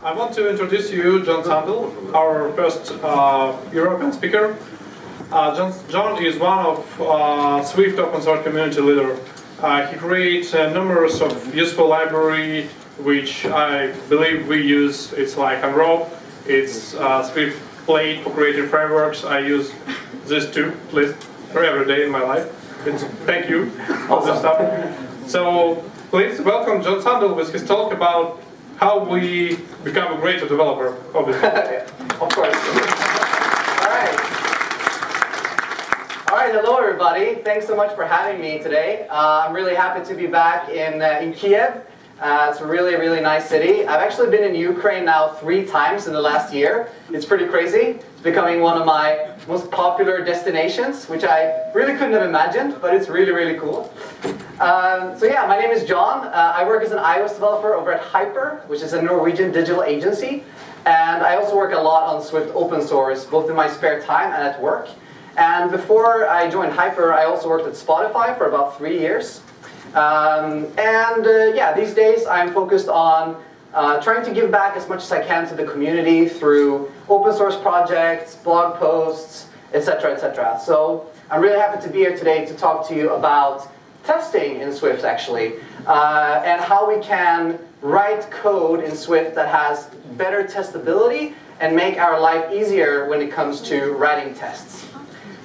I want to introduce you John Sundell, our first European speaker. John is one of Swift open source community leader. He creates numerous of useful library, which I believe we use. It's like Unrope, it's Swift Plate for creative frameworks. I use this too, at least for every day in my life. Thank you for this stuff. So please welcome John Sundell with his talk about how we become a greater developer, obviously. Of course. All right, hello everybody. Thanks so much for having me today. I'm really happy to be back in Kyiv. It's a really, really nice city. I've actually been in Ukraine now 3 times in the last year. It's pretty crazy. It's becoming one of my most popular destinations, which I really couldn't have imagined, but it's really, really cool. So yeah, my name is John. I work as an iOS developer over at Hyper, which is a Norwegian digital agency. And I also work a lot on Swift open source, both in my spare time and at work. And before I joined Hyper, I also worked at Spotify for about 3 years. Yeah, these days I'm focused on trying to give back as much as I can to the community through open source projects, blog posts, etc., etc. So I'm really happy to be here today to talk to you about testing in Swift, actually, and how we can write code in Swift that has better testability and make our life easier when it comes to writing tests.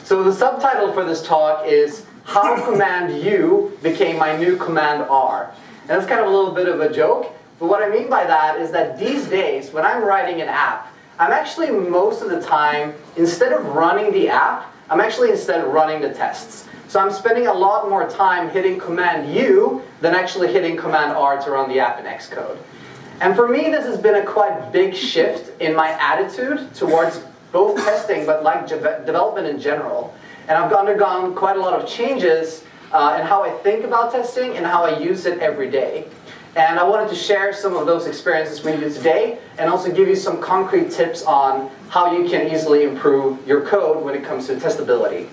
So the subtitle for this talk is How Command U Became My New Command R. And that's kind of a little bit of a joke, but what I mean by that is that these days, when I'm writing an app, I'm actually most of the time, instead of running the app, I'm actually instead running the tests. So I'm spending a lot more time hitting Command U than actually hitting Command R to run the app in Xcode. And for me, this has been a quite big shift in my attitude towards both testing, but like development in general. And I've undergone quite a lot of changes in how I think about testing and how I use it every day. And I wanted to share some of those experiences with you today, and also give you some concrete tips on how you can easily improve your code when it comes to testability.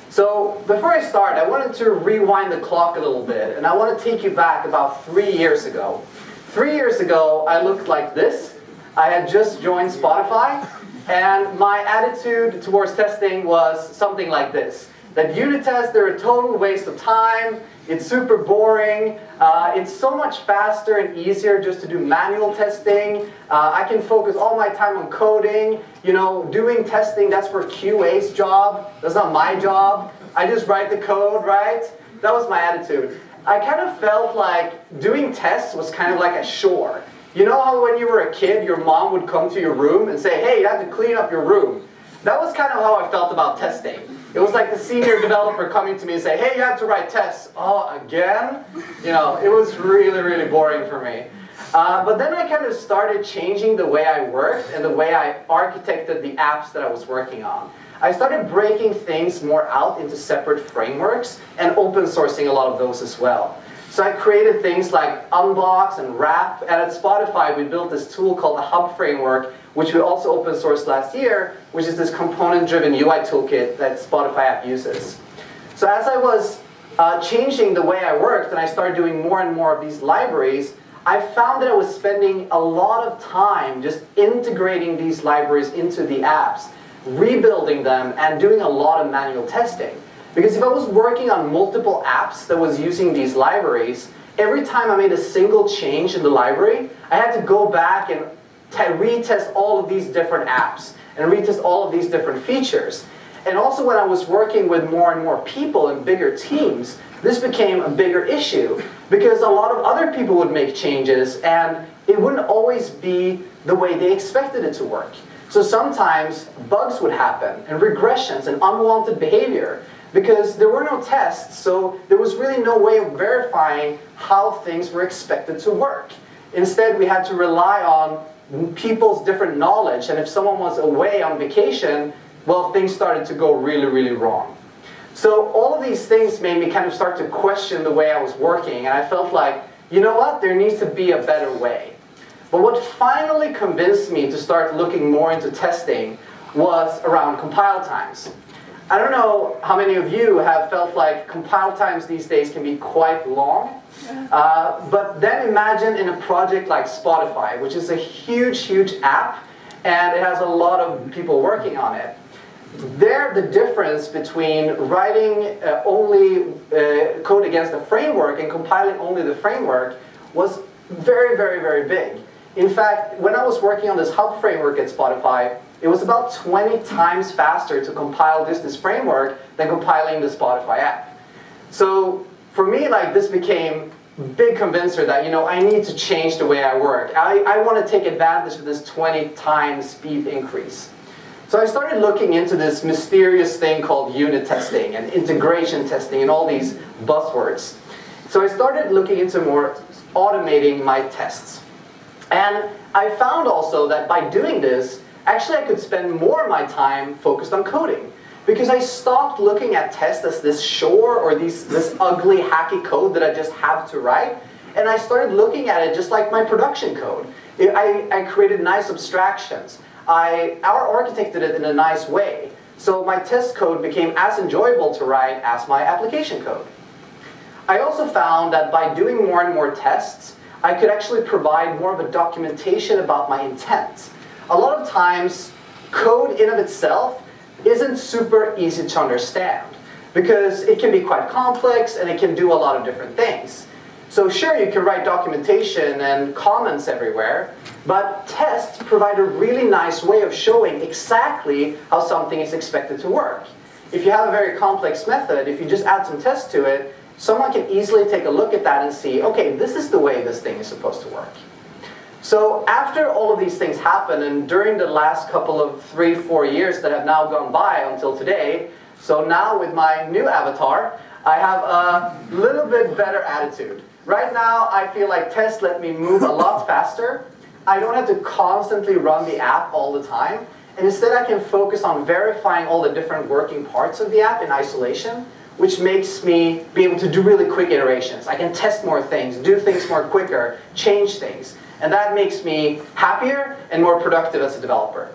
So before I start, I wanted to rewind the clock a little bit, and I want to take you back about 3 years ago. 3 years ago, I looked like this. I had just joined Spotify, and my attitude towards testing was something like this. That unit tests, they're a total waste of time, it's super boring, it's so much faster and easier just to do manual testing, I can focus all my time on coding, you know, doing testing, that's for QA's job, that's not my job, I just write the code, right? That was my attitude. I kind of felt like doing tests was kind of like a chore. You know how when you were a kid, your mom would come to your room and say, hey, you have to clean up your room. That was kind of how I felt about testing. It was like the senior developer coming to me and say, hey, you have to write tests. Oh, again? You know, it was really, really boring for me. But then I kind of started changing the way I worked and the way I architected the apps that I was working on. I started breaking things more out into separate frameworks and open sourcing a lot of those as well. So I created things like Unbox and Wrap, and at Spotify we built this tool called the Hub Framework, which we also open sourced last year, which is this component-driven UI toolkit that Spotify app uses. So as I was changing the way I worked and I started doing more and more of these libraries, I found that I was spending a lot of time just integrating these libraries into the apps, rebuilding them, and doing a lot of manual testing. Because if I was working on multiple apps that was using these libraries, every time I made a single change in the library, I had to go back and retest all of these different apps and retest all of these different features. And also when I was working with more and more people and bigger teams, this became a bigger issue because a lot of other people would make changes and it wouldn't always be the way they expected it to work. So sometimes bugs would happen and regressions and unwanted behavior because there were no tests, so there was really no way of verifying how things were expected to work. Instead, we had to rely on people's different knowledge, and if someone was away on vacation, well, things started to go really, really wrong. So all of these things made me kind of start to question the way I was working, and I felt like, you know what, there needs to be a better way. But what finally convinced me to start looking more into testing was around compile times. I don't know how many of you have felt like compile times these days can be quite long. But then imagine in a project like Spotify, which is a huge, huge app, and it has a lot of people working on it. There, the difference between writing only code against the framework and compiling only the framework was very, very, very big. In fact, when I was working on this hub framework at Spotify, it was about 20 times faster to compile this framework than compiling the Spotify app. So for me, like, this became a big convincer that, you know, I need to change the way I work. I want to take advantage of this 20 times speed increase. So I started looking into this mysterious thing called unit testing and integration testing and all these buzzwords. So I started looking into more automating my tests. And I found also that by doing this, actually I could spend more of my time focused on coding. Because I stopped looking at tests as this chore or this ugly, hacky code that I just have to write. And I started looking at it just like my production code. I created nice abstractions. I architected it in a nice way. So my test code became as enjoyable to write as my application code. I also found that by doing more and more tests, I could actually provide more of a documentation about my intent. A lot of times, code in of itself isn't super easy to understand because it can be quite complex and it can do a lot of different things. So sure, you can write documentation and comments everywhere, but tests provide a really nice way of showing exactly how something is expected to work. If you have a very complex method, if you just add some tests to it, someone can easily take a look at that and see, okay, this is the way this thing is supposed to work. So after all of these things happen, and during the last couple of 3-4 years that have now gone by until today, so now with my new avatar, I have a little bit better attitude. Right now, I feel like tests let me move a lot faster. I don't have to constantly run the app all the time. And instead, I can focus on verifying all the different working parts of the app in isolation, which makes me be able to do really quick iterations. I can test more things, do things more quicker, change things. And that makes me happier and more productive as a developer.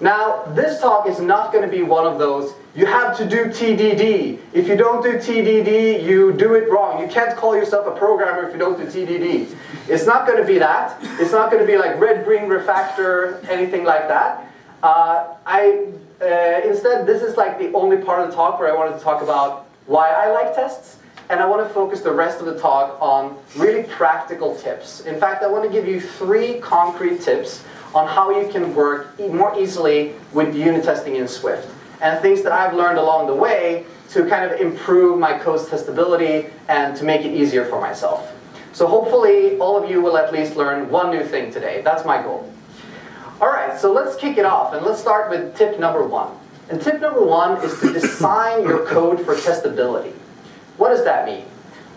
Now, this talk is not going to be one of those, you have to do TDD. If you don't do TDD, you do it wrong. You can't call yourself a programmer if you don't do TDD. It's not going to be that. It's not going to be like red-green refactor, anything like that. Instead, this is like the only part of the talk where I wanted to talk about why I like tests. And I want to focus the rest of the talk on really practical tips. In fact, I want to give you 3 concrete tips on how you can work more easily with unit testing in Swift. And things that I've learned along the way to kind of improve my code's testability and to make it easier for myself. So hopefully, all of you will at least learn one new thing today. That's my goal. All right, so let's kick it off. And let's start with tip number 1. And tip number 1 is to design your code for testability. What does that mean?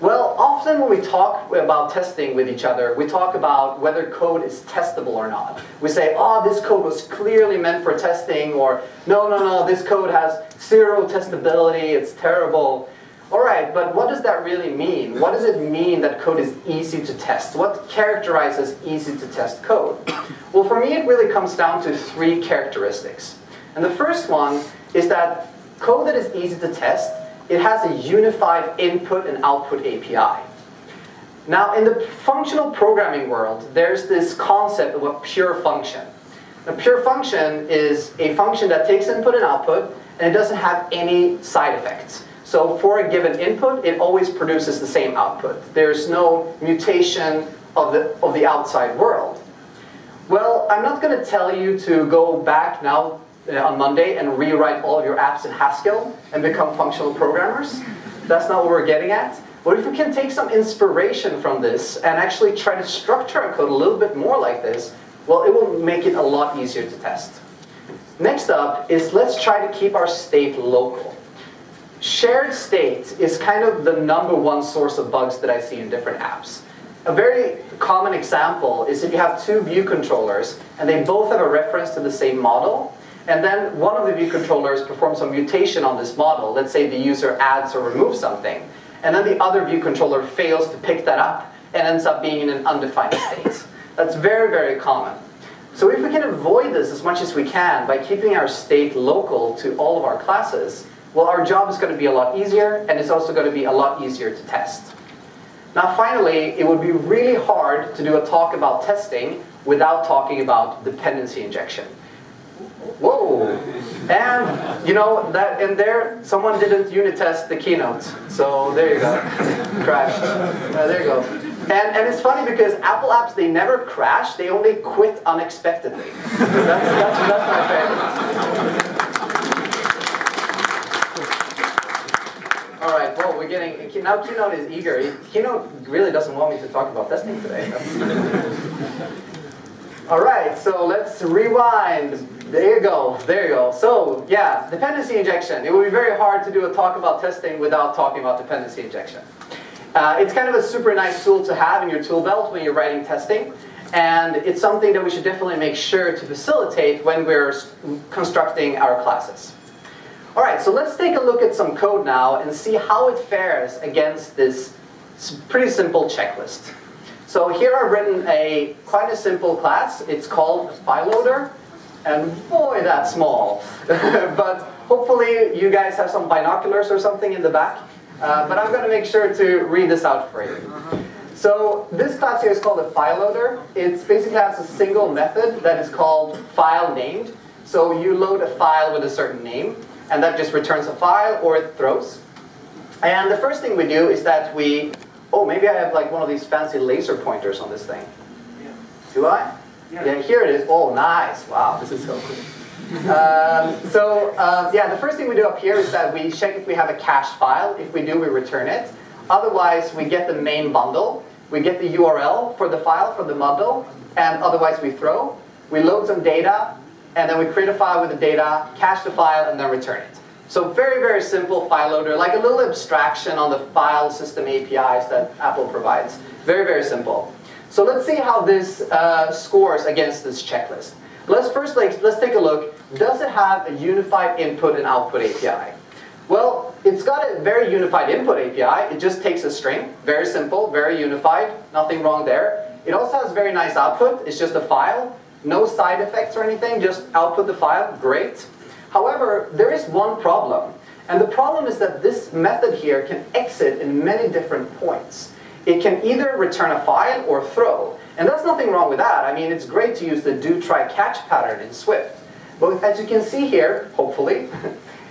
Well, often when we talk about testing with each other, we talk about whether code is testable or not. We say, oh, this code was clearly meant for testing, or no, this code has 0 testability, it's terrible. All right, but what does that really mean? What does it mean that code is easy to test? What characterizes easy to test code? Well, for me, it really comes down to 3 characteristics. And the first one is that code that is easy to test, it has a unified input and output API. Now, in the functional programming world, there's this concept of a pure function. A pure function is a function that takes input and output, and it doesn't have any side effects. So for a given input, it always produces the same output. There's no mutation of the outside world. Well, I'm not going to tell you to go back now on Monday and rewrite all of your apps in Haskell and become functional programmers. That's not what we're getting at. But if we can take some inspiration from this and actually try to structure our code a little bit more like this, well, it will make it a lot easier to test. Next up is let's try to keep our state local. Shared state is kind of the #1 source of bugs that I see in different apps. A very common example is if you have 2 view controllers and they both have a reference to the same model, and then one of the view controllers performs a mutation on this model. Let's say the user adds or removes something. And then the other view controller fails to pick that up and ends up being in an undefined state. That's very, very common. So if we can avoid this as much as we can by keeping our state local to all of our classes, well, our job is going to be a lot easier, and it's also going to be a lot easier to test. Now finally, it would be really hard to do a talk about testing without talking about dependency injection. Whoa! And you know that in there, someone didn't unit test the keynote. So there you go. Crash. There you go. And it's funny because Apple apps, they never crash, they only quit unexpectedly. That's my favorite. All right, well, we're getting, now Keynote is eager. Keynote really doesn't want me to talk about testing today. All right, so let's rewind. There you go, there you go. So, yeah, dependency injection. It would be very hard to do a talk about testing without talking about dependency injection. It's kind of a super nice tool to have in your tool belt when you're writing testing. And it's something that we should definitely make sure to facilitate when we're constructing our classes. All right, so let's take a look at some code now and see how it fares against this pretty simple checklist. So here I've written quite a simple class. It's called FileLoader, and boy, that's small. But hopefully you guys have some binoculars or something in the back. But I'm going to make sure to read this out for you. So this class here is called a FileLoader. It basically has a single method that is called fileNamed. So you load a file with a certain name, and that just returns a file or it throws. And the first thing we do is that oh, maybe I have like one of these fancy laser pointers on this thing. Yeah. Do I? Yeah, here it is. Oh, nice. Wow, this is so cool. Yeah, the first thing we do up here is that we check if we have a cached file. If we do, we return it. Otherwise, we get the main bundle. We get the URL for the file from the bundle. And otherwise, we throw. We load some data. And then we create a file with the data, cache the file, and then return it. So very, very simple file loader, like a little abstraction on the file system APIs that Apple provides. Very, very simple. So let's see how this scores against this checklist. Let's take a look. Does it have a unified input and output API? Well, it's got a very unified input API. It just takes a string. Very simple, very unified. Nothing wrong there. It also has very nice output. It's just a file. No side effects or anything, just output the file, great. However, there is one problem. And the problem is that this method here can exit in many different points. It can either return a file or throw. And there's nothing wrong with that. I mean, it's great to use the do, try, catch pattern in Swift. But as you can see here, hopefully,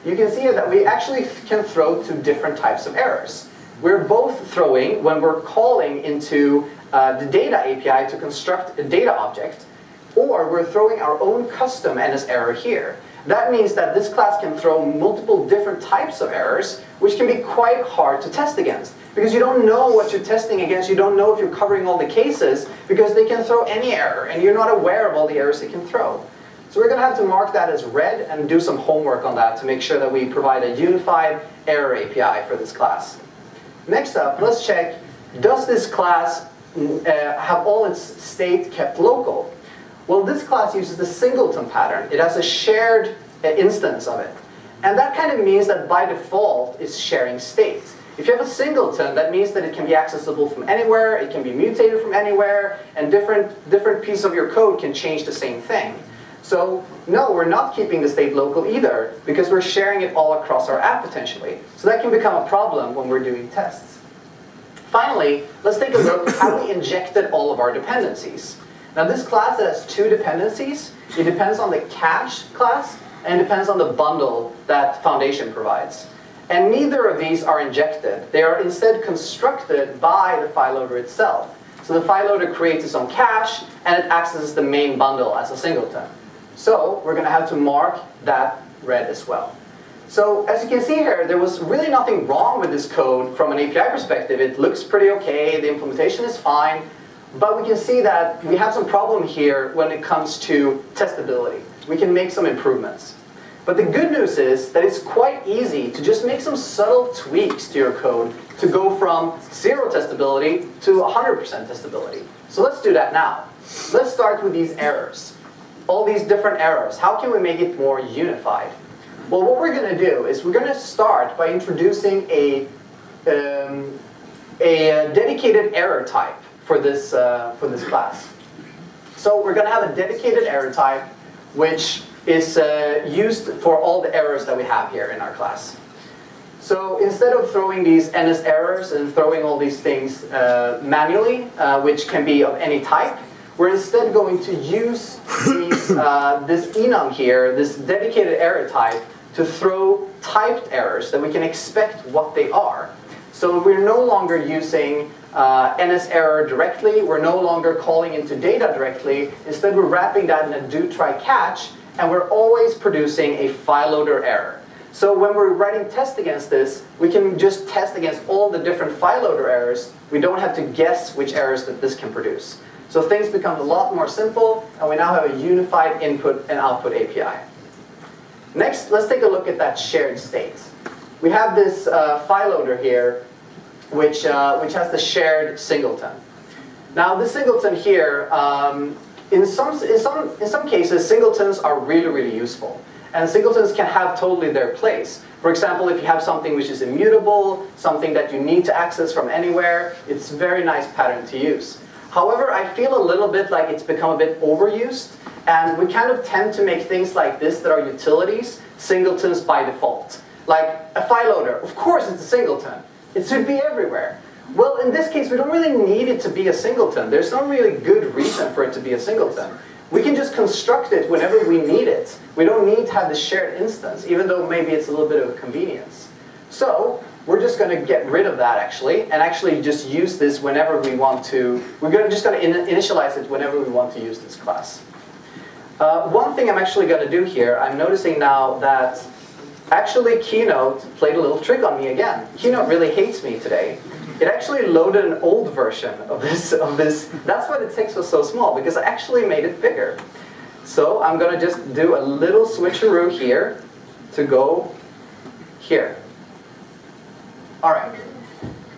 you can see here that we actually can throw two different types of errors. We're both throwing when we're calling into the data API to construct a data object, or we're throwing our own custom NS error here. That means that this class can throw multiple different types of errors, which can be quite hard to test against. Because you don't know what you're testing against, you don't know if you're covering all the cases, because they can throw any error, and you're not aware of all the errors they can throw. So we're going to have to mark that as red and do some homework on that to make sure that we provide a unified error API for this class. Next up, let's check, does this class have all its state kept local? Well, this class uses the singleton pattern. It has a shared instance of it. And that kind of means that by default, it's sharing state. If you have a singleton, that means that it can be accessible from anywhere, it can be mutated from anywhere, and different pieces of your code can change the same thing. So no, we're not keeping the state local either, because we're sharing it all across our app potentially. So that can become a problem when we're doing tests. Finally, let's take a look at how we injected all of our dependencies. Now this class has two dependencies. It depends on the cache class, and it depends on the bundle that Foundation provides. And neither of these are injected. They are instead constructed by the file loader itself. So the file loader creates its own cache, and it accesses the main bundle as a singleton. So we're going to have to mark that red as well. So as you can see here, there was really nothing wrong with this code from an API perspective. It looks pretty okay, the implementation is fine. But we can see that we have some problem here when it comes to testability. We can make some improvements. But the good news is that it's quite easy to just make some subtle tweaks to your code to go from 0 testability to 100% testability. So let's do that now. Let's start with these errors. All these different errors. How can we make it more unified? Well, what we're going to do is we're going to start by introducing a dedicated error type for this class. So we're going to have a dedicated error type which is used for all the errors that we have here in our class. So instead of throwing these NS errors and throwing all these things manually, which can be of any type, we're instead going to use these, this enum here, this dedicated error type, to throw typed errors that we can expect what they are. So we're no longer using NS error directly, we're no longer calling into data directly, instead we're wrapping that in a do, try, catch, and we're always producing a file loader error. So when we're writing tests against this, we can just test against all the different file loader errors. We don't have to guess which errors that this can produce. So things become a lot more simple, and we now have a unified input and output API. Next, let's take a look at that shared state. We have this file loader here, which has the shared singleton. Now, this singleton here, in some cases, singletons are really, really useful. And singletons can have totally their place. For example, if you have something which is immutable, something that you need to access from anywhere, it's a very nice pattern to use. However, I feel a little bit like it's become a bit overused, and we kind of tend to make things like this that are utilities singletons by default. Like a file loader, of course it's a singleton. It should be everywhere. Well, in this case, we don't really need it to be a singleton. There's no really good reason for it to be a singleton. We can just construct it whenever we need it. We don't need to have the shared instance, even though maybe it's a little bit of a convenience. So we're just going to get rid of that, actually, and actually just use this whenever we want to. We're just going to initialize it whenever we want to use this class. One thing I'm actually going to do here, I'm noticing now that actually Keynote played a little trick on me again. Keynote really hates me today. It actually loaded an old version of this. That's why the text was so small, because I actually made it bigger. So I'm going to just do a little switcheroo here to go here. All right.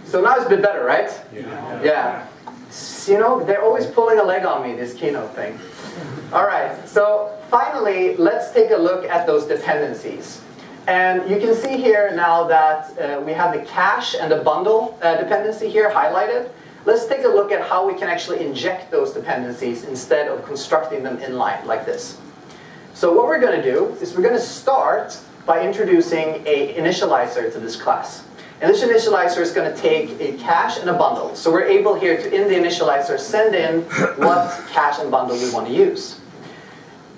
So now it's a bit better, right? Yeah. You know, they're always pulling a leg on me, this Keynote thing. All right. So finally, let's take a look at those dependencies. And you can see here now that we have the cache and the bundle dependency here highlighted. Let's take a look at how we can actually inject those dependencies instead of constructing them inline like this. So what we're going to do is we're going to start by introducing an initializer to this class. And this initializer is going to take a cache and a bundle. So we're able here to, in the initializer, send in what cache and bundle we want to use.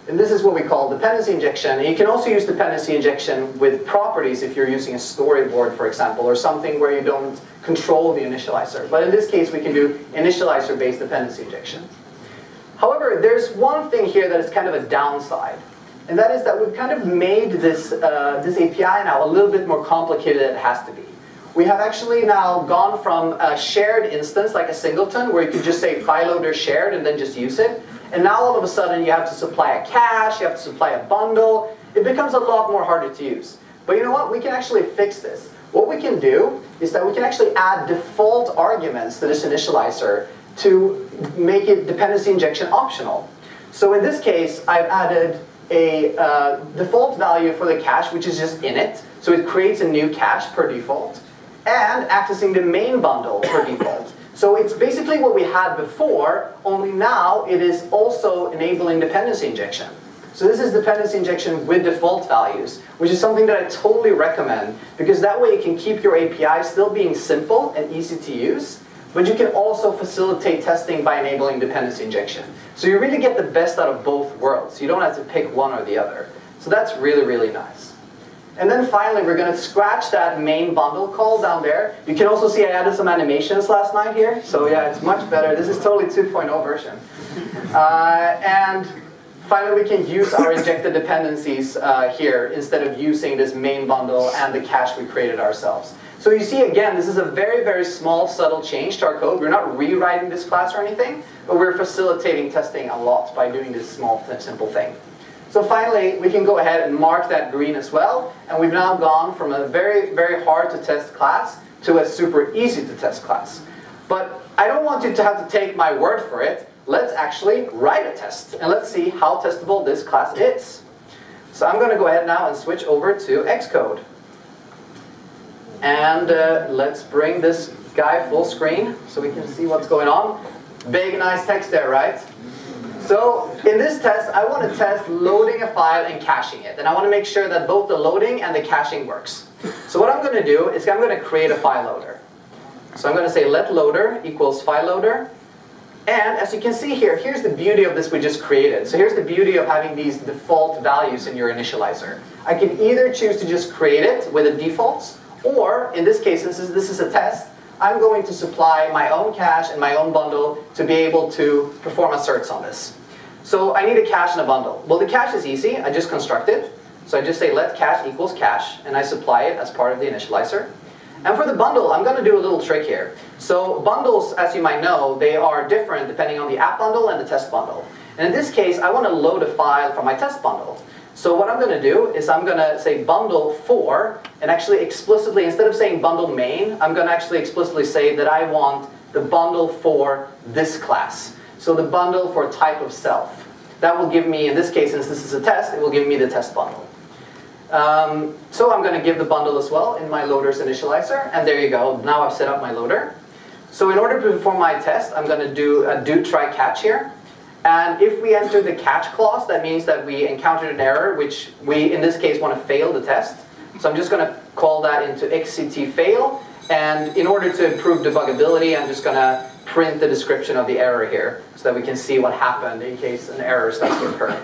And this is what we call dependency injection. And you can also use dependency injection with properties if you're using a storyboard, for example, or something where you don't control the initializer. But in this case, we can do initializer-based dependency injection. However, there's one thing here that is kind of a downside. And that is that we've kind of made this, this API now a little bit more complicated than it has to be. We have actually now gone from a shared instance, like a singleton, where you could just say file loader shared and then just use it. And now all of a sudden you have to supply a cache, you have to supply a bundle. It becomes a lot more harder to use. But you know what? We can actually fix this. What we can do is that we can actually add default arguments to this initializer to make it dependency injection optional. So in this case, I've added a default value for the cache, which is just init. So it creates a new cache per default, and accessing the main bundle per default. So it's basically what we had before, only now it is also enabling dependency injection. So this is dependency injection with default values, which is something that I totally recommend, because that way you can keep your API still being simple and easy to use, but you can also facilitate testing by enabling dependency injection. So you really get the best out of both worlds. You don't have to pick one or the other. So that's really, really nice. And then finally, we're going to scratch that main bundle call down there. You can also see I added some animations last night here. So yeah, it's much better. This is totally 2.0 version. And finally, we can use our injected dependencies here instead of using this main bundle and the cache we created ourselves. So you see, again, this is a very, very small, subtle change to our code. We're not rewriting this class or anything, but we're facilitating testing a lot by doing this small, simple thing. So finally, we can go ahead and mark that green as well. And we've now gone from a very, very hard to test class to a super easy to test class. But I don't want you to have to take my word for it. Let's actually write a test. And let's see how testable this class is. So I'm going to go ahead now and switch over to Xcode. And let's bring this guy full screen so we can see what's going on. Big, nice text there, right? So in this test, I want to test loading a file and caching it. And I want to make sure that both the loading and the caching works. So what I'm going to do is I'm going to create a file loader. So I'm going to say let loader equals file loader. And as you can see here, here's the beauty of this we just created. So here's the beauty of having these default values in your initializer. I can either choose to just create it with the defaults, or in this case, since this is a test, I'm going to supply my own cache and my own bundle to be able to perform asserts on this. So I need a cache and a bundle. Well, the cache is easy. I just construct it. So I just say let cache equals cache, and I supply it as part of the initializer. And for the bundle, I'm going to do a little trick here. So bundles, as you might know, they are different depending on the app bundle and the test bundle. And in this case, I want to load a file from my test bundle. So what I'm going to do is I'm going to say bundle for, and actually explicitly, instead of saying bundle main, I'm going to actually explicitly say that I want the bundle for this class. So the bundle for type of self. That will give me, in this case, since this is a test, it will give me the test bundle. So I'm going to give the bundle as well in my loader's initializer, and there you go. Now I've set up my loader. So in order to perform my test, I'm going to do a do try catch here. And if we enter the catch clause, that means that we encountered an error, which we, in this case, want to fail the test. So I'm just going to call that into xct fail. And in order to improve debuggability, I'm just going to print the description of the error here so that we can see what happened in case an error starts to occur.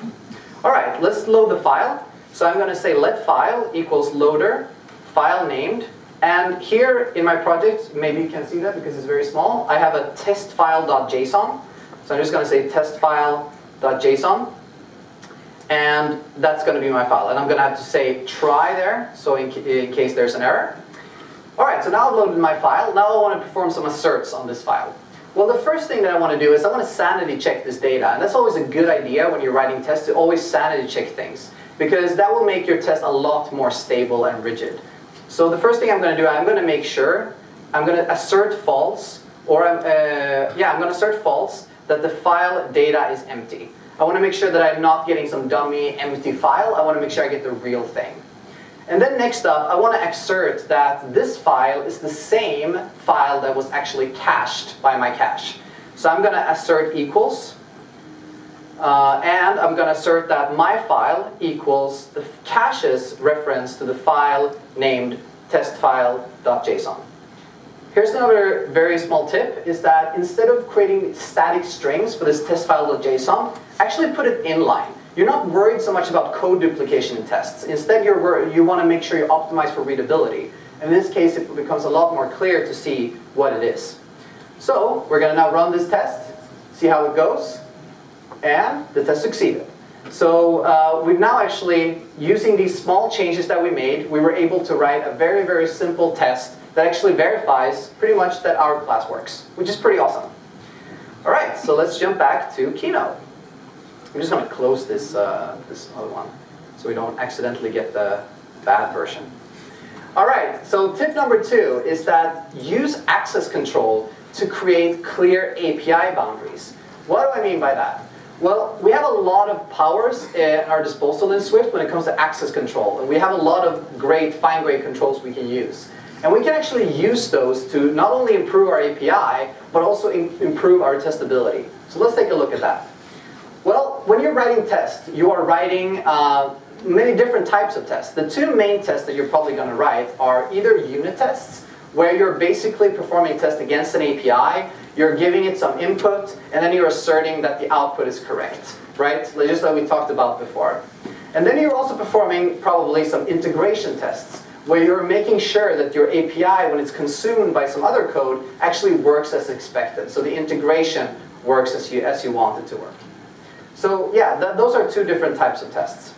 All right, let's load the file. So I'm going to say let file equals loader, file named. And here in my project, maybe you can see that because it's very small, I have a testfile.json. So I'm just going to say testfile.json. And that's going to be my file. And I'm going to have to say try there, so in case there's an error. All right, so now I've loaded my file. Now I want to perform some asserts on this file. Well, the first thing that I want to do is I want to sanity check this data. And that's always a good idea when you're writing tests, to always sanity check things, because that will make your test a lot more stable and rigid. So the first thing I'm going to do, I'm going to make sure, I'm going to assert false, or I'm going to assert false that the file data is empty. I want to make sure that I'm not getting some dummy empty file. I want to make sure I get the real thing. And then next up, I want to assert that this file is the same file that was actually cached by my cache. So I'm going to assert equals, and I'm going to assert that my file equals the cache's reference to the file named testfile.json. Here's another very small tip, is that instead of creating static strings for this testfile.json, actually put it inline. You're not worried so much about code duplication in tests. Instead, you want to make sure you optimize for readability. In this case, it becomes a lot more clear to see what it is. So we're going to now run this test, see how it goes, and the test succeeded. So we've now actually, using these small changes that we made, we were able to write a very, very simple test that actually verifies pretty much that our class works, which is pretty awesome. All right, so let's jump back to Keynote. I'm just going to close this other one so we don't accidentally get the bad version. All right, so tip number 2 is that use access control to create clear API boundaries. What do I mean by that? Well, we have a lot of powers at our disposal in Swift when it comes to access control. And we have a lot of great fine-grained controls we can use. And we can actually use those to not only improve our API, but also improve our testability. So let's take a look at that. Well, when you're writing tests, you are writing many different types of tests. The 2 main tests that you're probably going to write are either unit tests, where you're basically performing a test against an API, you're giving it some input, and then you're asserting that the output is correct, right? Just like we talked about before. And then you're also performing probably some integration tests, where you're making sure that your API, when it's consumed by some other code, actually works as expected. So the integration works as you want it to work. So yeah, those are 2 different types of tests.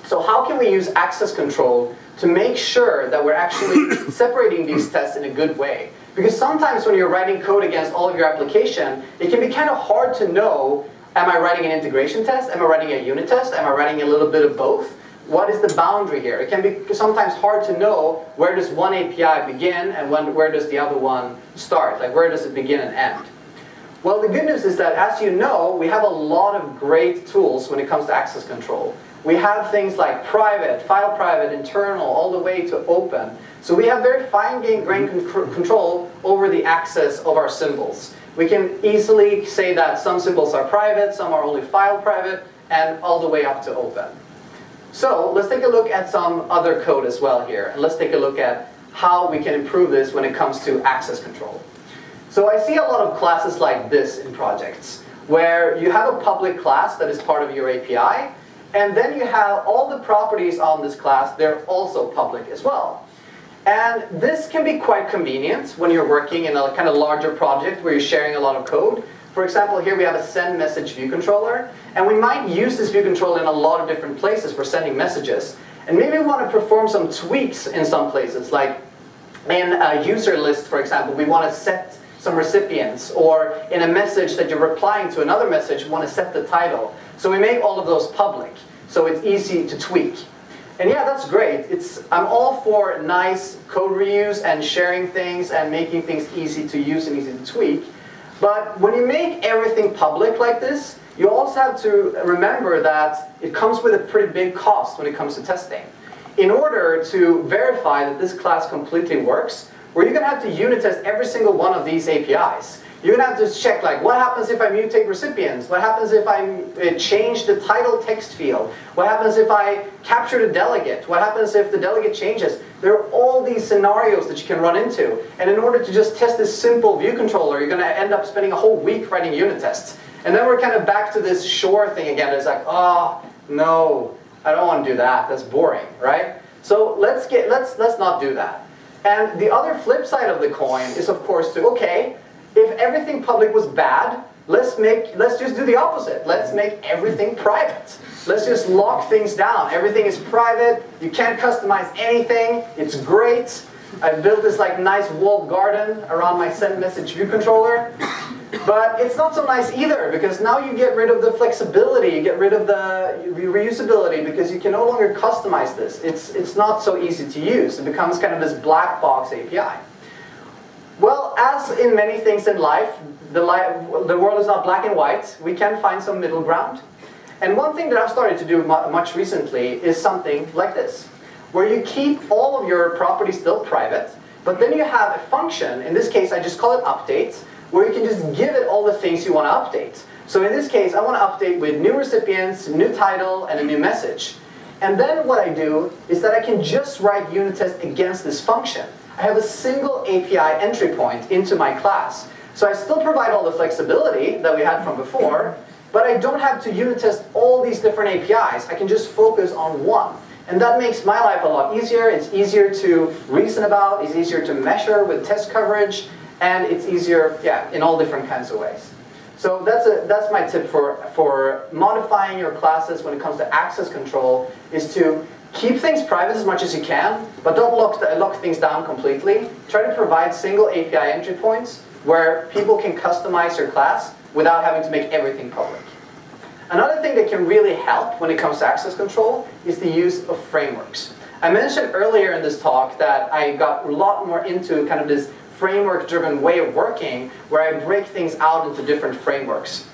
So how can we use access control to make sure that we're actually separating these tests in a good way? Because sometimes when you're writing code against all of your application, it can be kind of hard to know, am I writing an integration test? Am I writing a unit test? Am I writing a little bit of both? What is the boundary here? It can be sometimes hard to know, where does one API begin and where does the other one start? Like, where does it begin and end? Well, the good news is that, as you know, we have a lot of great tools when it comes to access control. We have things like private, file private, internal, all the way to open. So we have very fine-grained control over the access of our symbols. We can easily say that some symbols are private, some are only file private, and all the way up to open. So let's take a look at some other code as well here. And let's take a look at how we can improve this when it comes to access control. So I see a lot of classes like this in projects, where you have a public class that is part of your API, and then you have all the properties on this class, they're also public as well. And this can be quite convenient when you're working in a kind of larger project where you're sharing a lot of code. For example, here we have a send message view controller, and we might use this view controller in a lot of different places for sending messages. And maybe we want to perform some tweaks in some places, like in a user list, for example, we want to set some recipients, or in a message that you're replying to another message, we want to set the title. So we make all of those public, so it's easy to tweak. And yeah, that's great. I'm all for nice code reuse and sharing things and making things easy to use and easy to tweak. But when you make everything public like this, you also have to remember that it comes with a pretty big cost when it comes to testing. In order to verify that this class completely works, you're going to have to unit test every single one of these APIs. You're going to have to check, like, what happens if I mutate recipients? What happens if I change the title text field? What happens if I capture the delegate? What happens if the delegate changes? There are all these scenarios that you can run into. And in order to just test this simple view controller, you're going to end up spending a whole week writing unit tests. And then we're kind of back to this shore thing again. It's like, oh, no, I don't want to do that. That's boring, right? So let's not do that. And the other flip side of the coin is, of course, to, okay, if everything public was bad, let's just do the opposite. Let's make everything private. Let's just lock things down. Everything is private. You can't customize anything. It's great. I built this like nice walled garden around my send message view controller. But it's not so nice either, because now you get rid of the flexibility, you get rid of the reusability, because you can no longer customize this. It's not so easy to use. It becomes kind of this black box API. Well, as in many things in life, the world is not black and white. We can find some middle ground. And one thing that I've started to do much recently is something like this, where you keep all of your properties still private, but then you have a function, in this case I just call it update, where you can just give it all the things you want to update. So in this case, I want to update with new recipients, new title, and a new message. And then what I do is that I can just write unit test against this function. I have a single API entry point into my class. So I still provide all the flexibility that we had from before, but I don't have to unit test all these different APIs. I can just focus on one. And that makes my life a lot easier. It's easier to reason about, it's easier to measure with test coverage, and it's easier, yeah, in all different kinds of ways. So that's my tip for modifying your classes when it comes to access control, is to keep things private as much as you can, but don't lock things down completely. Try to provide single API entry points where people can customize your class without having to make everything public. Another thing that can really help when it comes to access control is the use of frameworks. I mentioned earlier in this talk that I got a lot more into kind of this framework-driven way of working, where I break things out into different frameworks.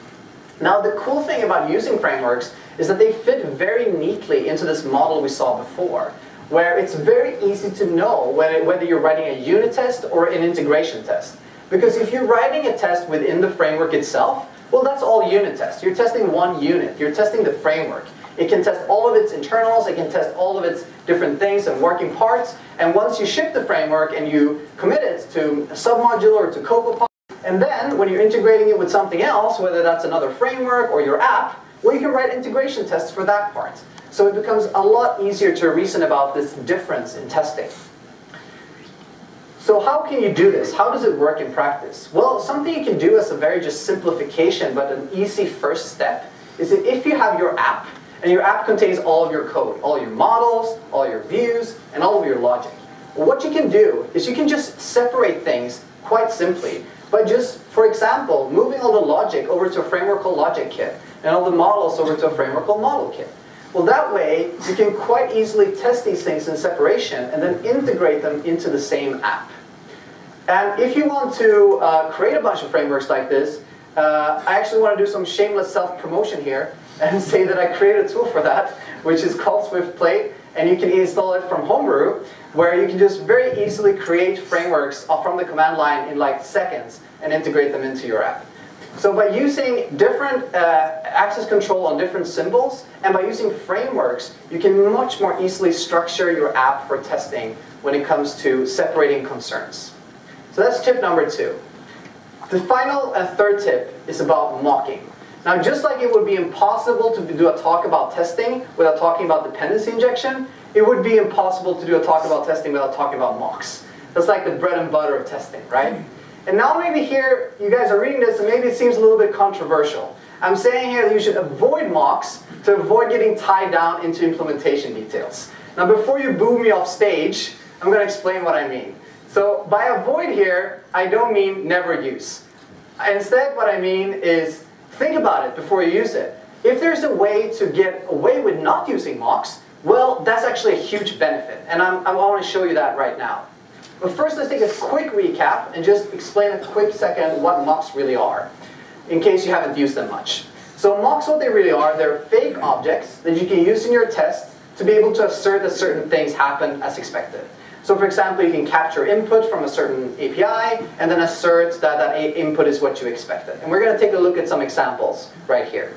Now, the cool thing about using frameworks is that they fit very neatly into this model we saw before, where it's very easy to know whether you're writing a unit test or an integration test. Because if you're writing a test within the framework itself, well, that's all unit tests. You're testing one unit. You're testing the framework. It can test all of its internals. It can test all of its different things and working parts. And once you ship the framework and you commit it to a submodule or to CocoaPod, and then when you're integrating it with something else, whether that's another framework or your app, well, you can write integration tests for that part. So it becomes a lot easier to reason about this difference in testing. So how can you do this? How does it work in practice? Well, something you can do as a very just simplification, but an easy first step, is that if you have your app, and your app contains all of your code, all your models, all your views, and all of your logic. Well, what you can do is you can just separate things quite simply by just, for example, moving all the logic over to a framework called Logic Kit, and all the models over to a framework called Model Kit. Well, that way, you can quite easily test these things in separation and then integrate them into the same app. And if you want to create a bunch of frameworks like this, I actually want to do some shameless self-promotion here and say that I created a tool for that, which is called SwiftPlate, and you can install it from Homebrew, where you can just very easily create frameworks from the command line in like seconds and integrate them into your app. So by using different access control on different symbols, and by using frameworks, you can much more easily structure your app for testing when it comes to separating concerns. So that's tip number 2. The final and third tip is about mocking. Now, just like it would be impossible to do a talk about testing without talking about dependency injection, it would be impossible to do a talk about testing without talking about mocks. That's like the bread and butter of testing, right? And now maybe here, you guys are reading this and maybe it seems a little bit controversial. I'm saying here that you should avoid mocks to avoid getting tied down into implementation details. Now before you boo me off stage, I'm going to explain what I mean. So by avoid here, I don't mean never use. Instead what I mean is think about it before you use it. If there's a way to get away with not using mocks, well, that's actually a huge benefit. And I want to show you that right now. But first, let's take a quick recap and just explain a quick second what mocks really are, in case you haven't used them much. So mocks, what they really are, they're fake objects that you can use in your test to be able to assert that certain things happen as expected. So for example, you can capture input from a certain API and then assert that that input is what you expected. And we're going to take a look at some examples right here.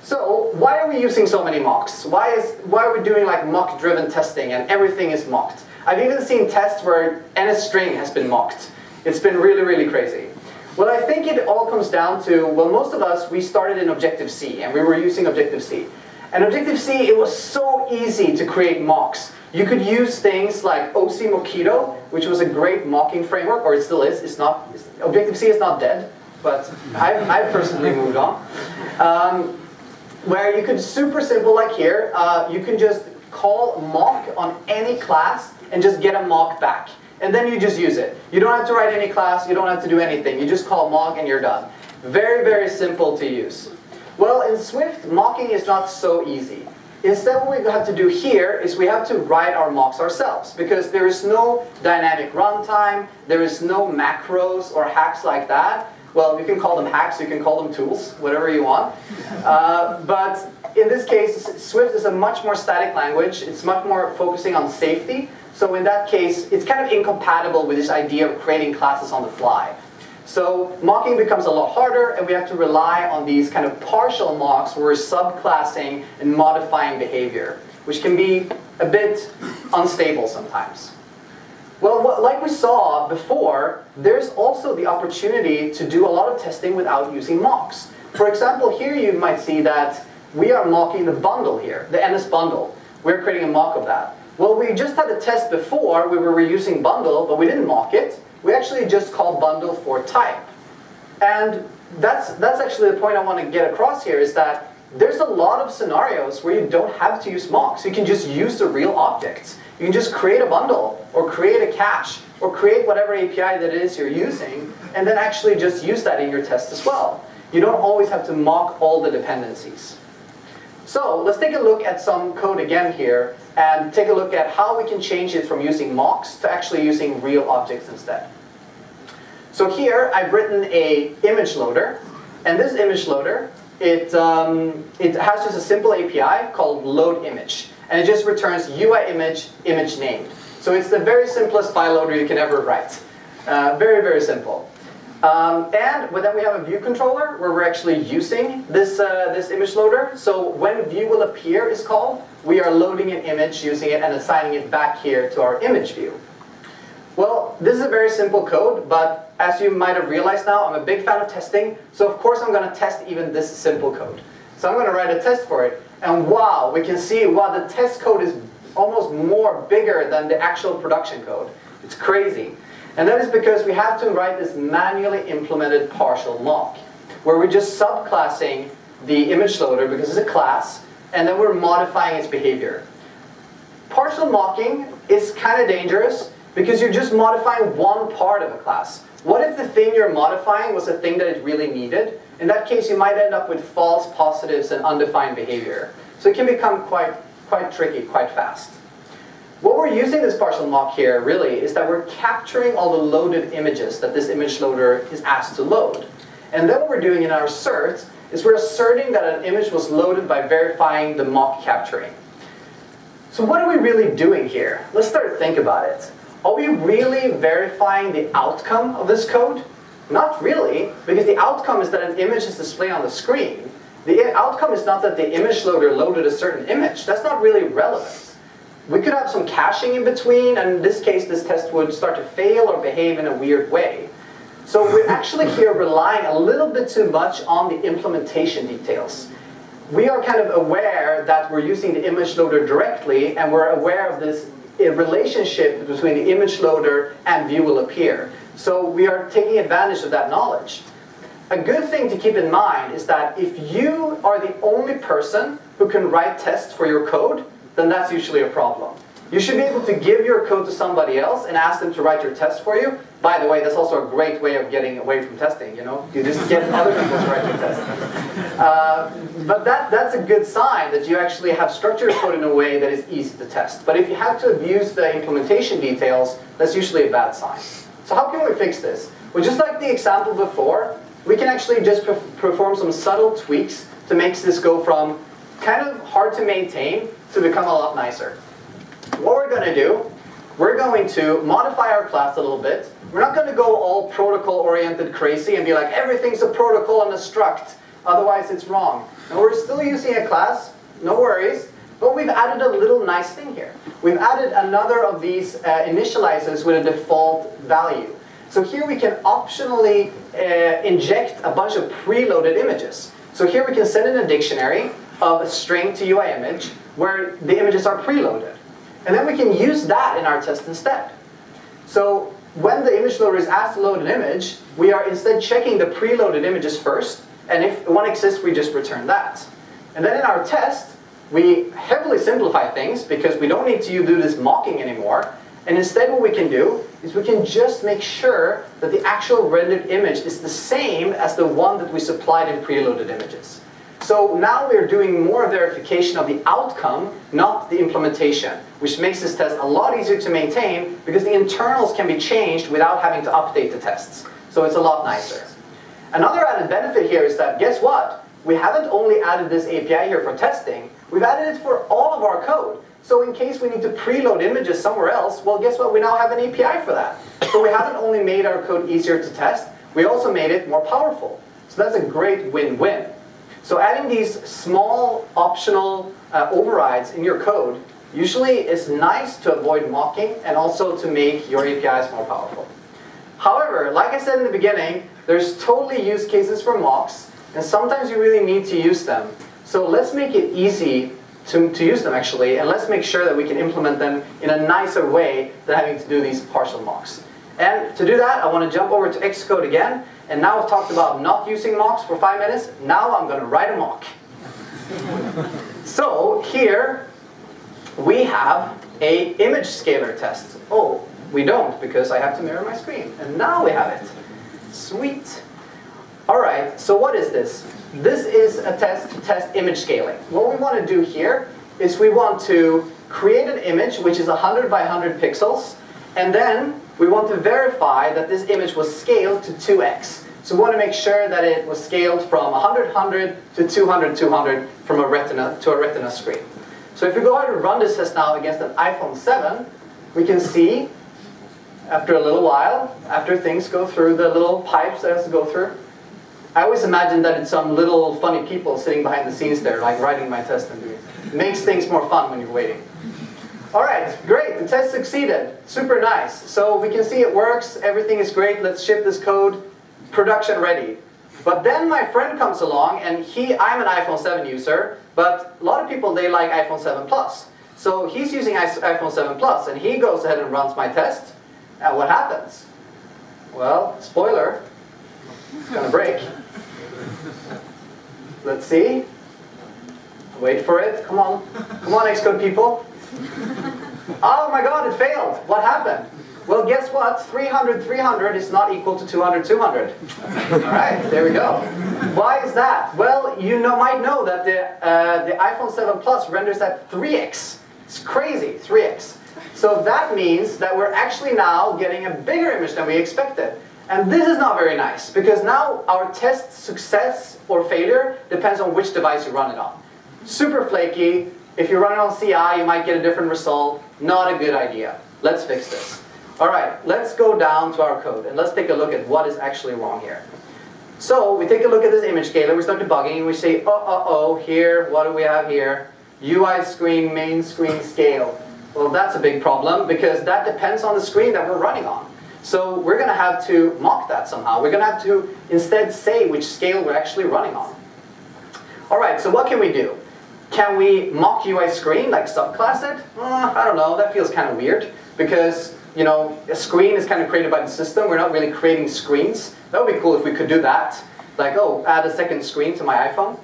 So why are we using so many mocks? Why are we doing like mock-driven testing and everything is mocked? I've even seen tests where NSString has been mocked. It's been really, really crazy. Well, I think it all comes down to, well, most of us, we started in Objective-C, and we were using Objective-C. And Objective-C, it was so easy to create mocks. You could use things like OC Mockito, which was a great mocking framework, or it still is. Objective-C is not dead, but I've personally moved on. Where you could, super simple like here, you can just call mock on any class and just get a mock back. And then you just use it. You don't have to write any class, you don't have to do anything. You just call mock and you're done. Very, very simple to use. Well, in Swift, mocking is not so easy. Instead, what we have to do here is we have to write our mocks ourselves, because there is no dynamic runtime, there is no macros or hacks like that. Well, you can call them hacks, you can call them tools, whatever you want. But in this case, Swift is a much more static language. It's much more focusing on safety. So in that case, it's kind of incompatible with this idea of creating classes on the fly. So mocking becomes a lot harder, and we have to rely on these kind of partial mocks where we're subclassing and modifying behavior, which can be a bit unstable sometimes. Well, like we saw before, there's also the opportunity to do a lot of testing without using mocks. For example, here you might see that we are mocking the bundle here, the NS bundle. We're creating a mock of that. Well, we just had a test before where we were using bundle, but we didn't mock it. We actually just called bundle for type. And that's actually the point I want to get across here, is that there's a lot of scenarios where you don't have to use mocks. You can just use the real objects. You can just create a bundle, or create a cache, or create whatever API that it is you're using, and then actually just use that in your test as well. You don't always have to mock all the dependencies. So let's take a look at some code again here, and take a look at how we can change it from using mocks to actually using real objects instead. So here I've written an image loader, and this image loader, it has just a simple API called load image, and it just returns UI image, image named. So it's the very simplest file loader you can ever write. Very, very simple. And then we have a view controller where we're actually using this image loader. So when view will appear is called, we are loading an image, using it, and assigning it back here to our image view. Well, this is a very simple code, but as you might have realized now, I'm a big fan of testing. So of course I'm going to test even this simple code. So I'm going to write a test for it. And wow, we can see, wow, the test code is almost more bigger than the actual production code. It's crazy. And that is because we have to write this manually implemented partial mock, where we're just subclassing the image loader because it's a class, and then we're modifying its behavior. Partial mocking is kind of dangerous because you're just modifying one part of a class. What if the thing you're modifying was a thing that it really needed? In that case, you might end up with false positives and undefined behavior. So it can become quite tricky, quite fast. What we're using this partial mock here, really, is that we're capturing all the loaded images that this image loader is asked to load. And then what we're doing in our assert is we're asserting that an image was loaded by verifying the mock capturing. So what are we really doing here? Let's start to think about it. Are we really verifying the outcome of this code? Not really, because the outcome is that an image is displayed on the screen. The outcome is not that the image loader loaded a certain image. That's not really relevant. We could have some caching in between, and in this case, this test would start to fail or behave in a weird way. So we're actually here relying a little bit too much on the implementation details. We are kind of aware that we're using the image loader directly, and we're aware of this relationship between the image loader and view will appear. So we are taking advantage of that knowledge. A good thing to keep in mind is that if you are the only person who can write tests for your code, then that's usually a problem. You should be able to give your code to somebody else and ask them to write your test for you. By the way, that's also a great way of getting away from testing, you know? You just get other people to write your test. But that's a good sign that you actually have structured code in a way that is easy to test. But if you have to abuse the implementation details, that's usually a bad sign. So how can we fix this? Well, just like the example before, we can actually just perform some subtle tweaks to make this go from kind of hard to maintain to become a lot nicer. What we're going to do, we're going to modify our class a little bit. We're not going to go all protocol-oriented crazy and be like, everything's a protocol and a struct, otherwise it's wrong. And we're still using a class, no worries, but we've added a little nice thing here. We've added another of these initializers with a default value. So here we can optionally inject a bunch of preloaded images. So here we can send in a dictionary of a string to UI image where the images are preloaded. And then we can use that in our test instead. So when the image loader is asked to load an image, we are instead checking the preloaded images first, and if one exists, we just return that. And then in our test, we heavily simplify things because we don't need to do this mocking anymore. And instead what we can do is we can just make sure that the actual rendered image is the same as the one that we supplied in preloaded images. So now we're doing more verification of the outcome, not the implementation, which makes this test a lot easier to maintain because the internals can be changed without having to update the tests. So it's a lot nicer. Another added benefit here is that, guess what? We haven't only added this API here for testing, we've added it for all of our code. So in case we need to preload images somewhere else, well, guess what? We now have an API for that. So we haven't only made our code easier to test, we also made it more powerful. So that's a great win-win. So adding these small optional overrides in your code usually is nice to avoid mocking and also to make your APIs more powerful. However, like I said in the beginning, there's totally use cases for mocks, and sometimes you really need to use them. So let's make it easy to use them actually, and let's make sure that we can implement them in a nicer way than having to do these partial mocks. And to do that, I want to jump over to Xcode again. And now I've talked about not using mocks for 5 minutes. Now I'm going to write a mock. So here we have a image scalar test. Oh, we don't because I have to mirror my screen. And now we have it. Sweet. All right, so what is this? This is a test to test image scaling. What we want to do here is we want to create an image which is 100 by 100 pixels. And then we want to verify that this image was scaled to 2x. So we want to make sure that it was scaled from 100, 100 to 200, 200 from a retina to a retina screen. So if we go ahead and run this test now against an iPhone 7, we can see after a little while, after things go through the little pipes that it has to go through, I always imagine that it's some little funny people sitting behind the scenes there, like writing my test and doing it. It makes things more fun when you're waiting. All right, great, the test succeeded. Super nice. So we can see it works, everything is great, let's ship this code, production ready. But then my friend comes along, and I'm an iPhone 7 user, but a lot of people, they like iPhone 7 Plus. So he's using iPhone 7 Plus, and he goes ahead and runs my test, and what happens? Well, spoiler, it's gonna break. Let's see. Wait for it, come on. Come on, Xcode people. Oh my god, it failed. What happened? Well, guess what? 300, 300 is not equal to 200, 200. All right, there we go. Why is that? Well, you might know that the iPhone 7 Plus renders at 3x. It's crazy, 3x. So that means that we're actually now getting a bigger image than we expected. And this is not very nice, because now our test success or failure depends on which device you run it on. Super flaky. If you run it on CI, you might get a different result. Not a good idea. Let's fix this. All right, let's go down to our code and let's take a look at what is actually wrong here. So we take a look at this image scalar, we start debugging, and we say, here, what do we have here? UI screen, main screen scale. Well, that's a big problem because that depends on the screen that we're running on. So we're going to have to mock that somehow. We're going to have to instead say which scale we're actually running on. All right, so what can we do? Can we mock UI screen, like subclass it? I don't know, that feels kind of weird because, you know, a screen is kind of created by the system. We're not really creating screens. That would be cool if we could do that. Like, oh, add a second screen to my iPhone.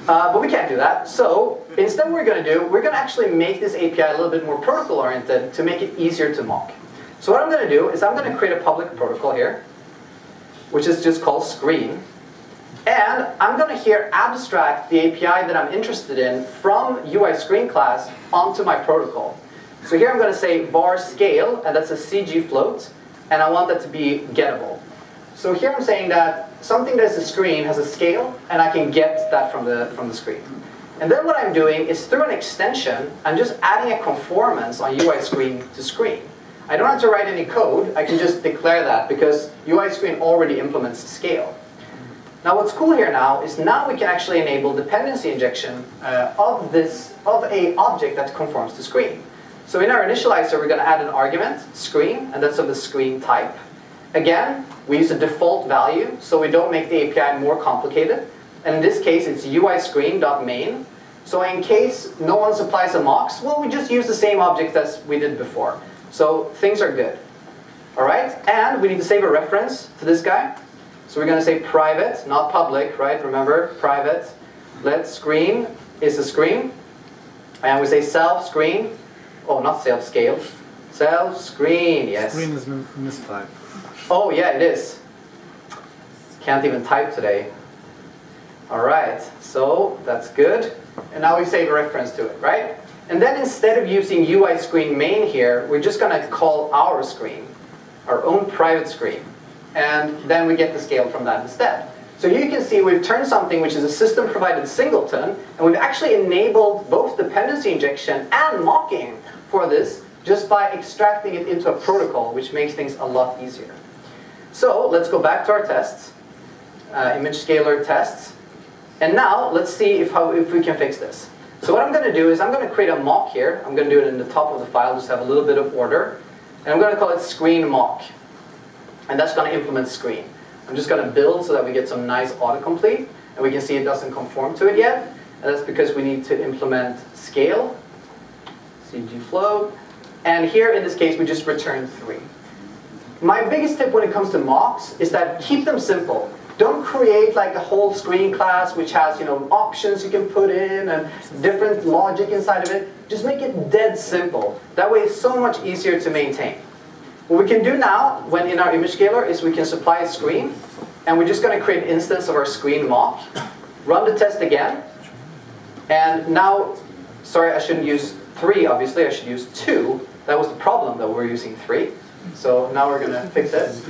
But we can't do that. So instead what we're going to do, we're going to actually make this API a little bit more protocol-oriented to make it easier to mock. So what I'm going to do is I'm going to create a public protocol here, which is just called screen. And I'm going to here abstract the API that I'm interested in from UI screen class onto my protocol. So here I'm going to say var scale, and that's a CG float, and I want that to be gettable. So here I'm saying that something that is a screen has a scale, and I can get that from the screen. And then what I'm doing is through an extension, I'm just adding a conformance on UI screen to screen. I don't have to write any code, I can just declare that because UI screen already implements scale. Now what's cool here now is now we can actually enable dependency injection of a object that conforms to screen. So in our initializer we're going to add an argument, screen, and that's of the screen type. Again, we use a default value so we don't make the API more complicated. And in this case it's UI screen.main. So in case no one supplies a mocks, well we just use the same object as we did before. So things are good. Alright, and we need to save a reference to this guy. So we're going to say private, not public, right? Remember, private. Let screen is a screen. And we say self screen. Oh, not self scale. Self screen, yes. Screen is mistyped. Oh, yeah, it is. Can't even type today. Alright, so that's good. And now we save a reference to it, right? And then instead of using UI screen main here, we're just going to call our screen, our own private screen. And then we get the scale from that instead. So you can see we've turned something which is a system-provided singleton, and we've actually enabled both dependency injection and mocking for this just by extracting it into a protocol, which makes things a lot easier. So let's go back to our tests, image scalar tests. And now let's see if we can fix this. So what I'm going to do is I'm going to create a mock here. I'm going to do it in the top of the file, just have a little bit of order. And I'm going to call it screen mock. And that's going to implement screen. I'm just going to build so that we get some nice autocomplete. And we can see it doesn't conform to it yet. And that's because we need to implement scale, CG float. And here in this case we just return 3. My biggest tip when it comes to mocks is that keep them simple. Don't create like a whole screen class which has, you know, options you can put in and different logic inside of it. Just make it dead simple. That way it's so much easier to maintain. What we can do now, when in our image scalar, is we can supply a screen, and we're just going to create an instance of our screen mock, run the test again, and now, sorry, I shouldn't use 3, obviously, I should use 2. That was the problem, that we're using 3. So now we're going to fix it.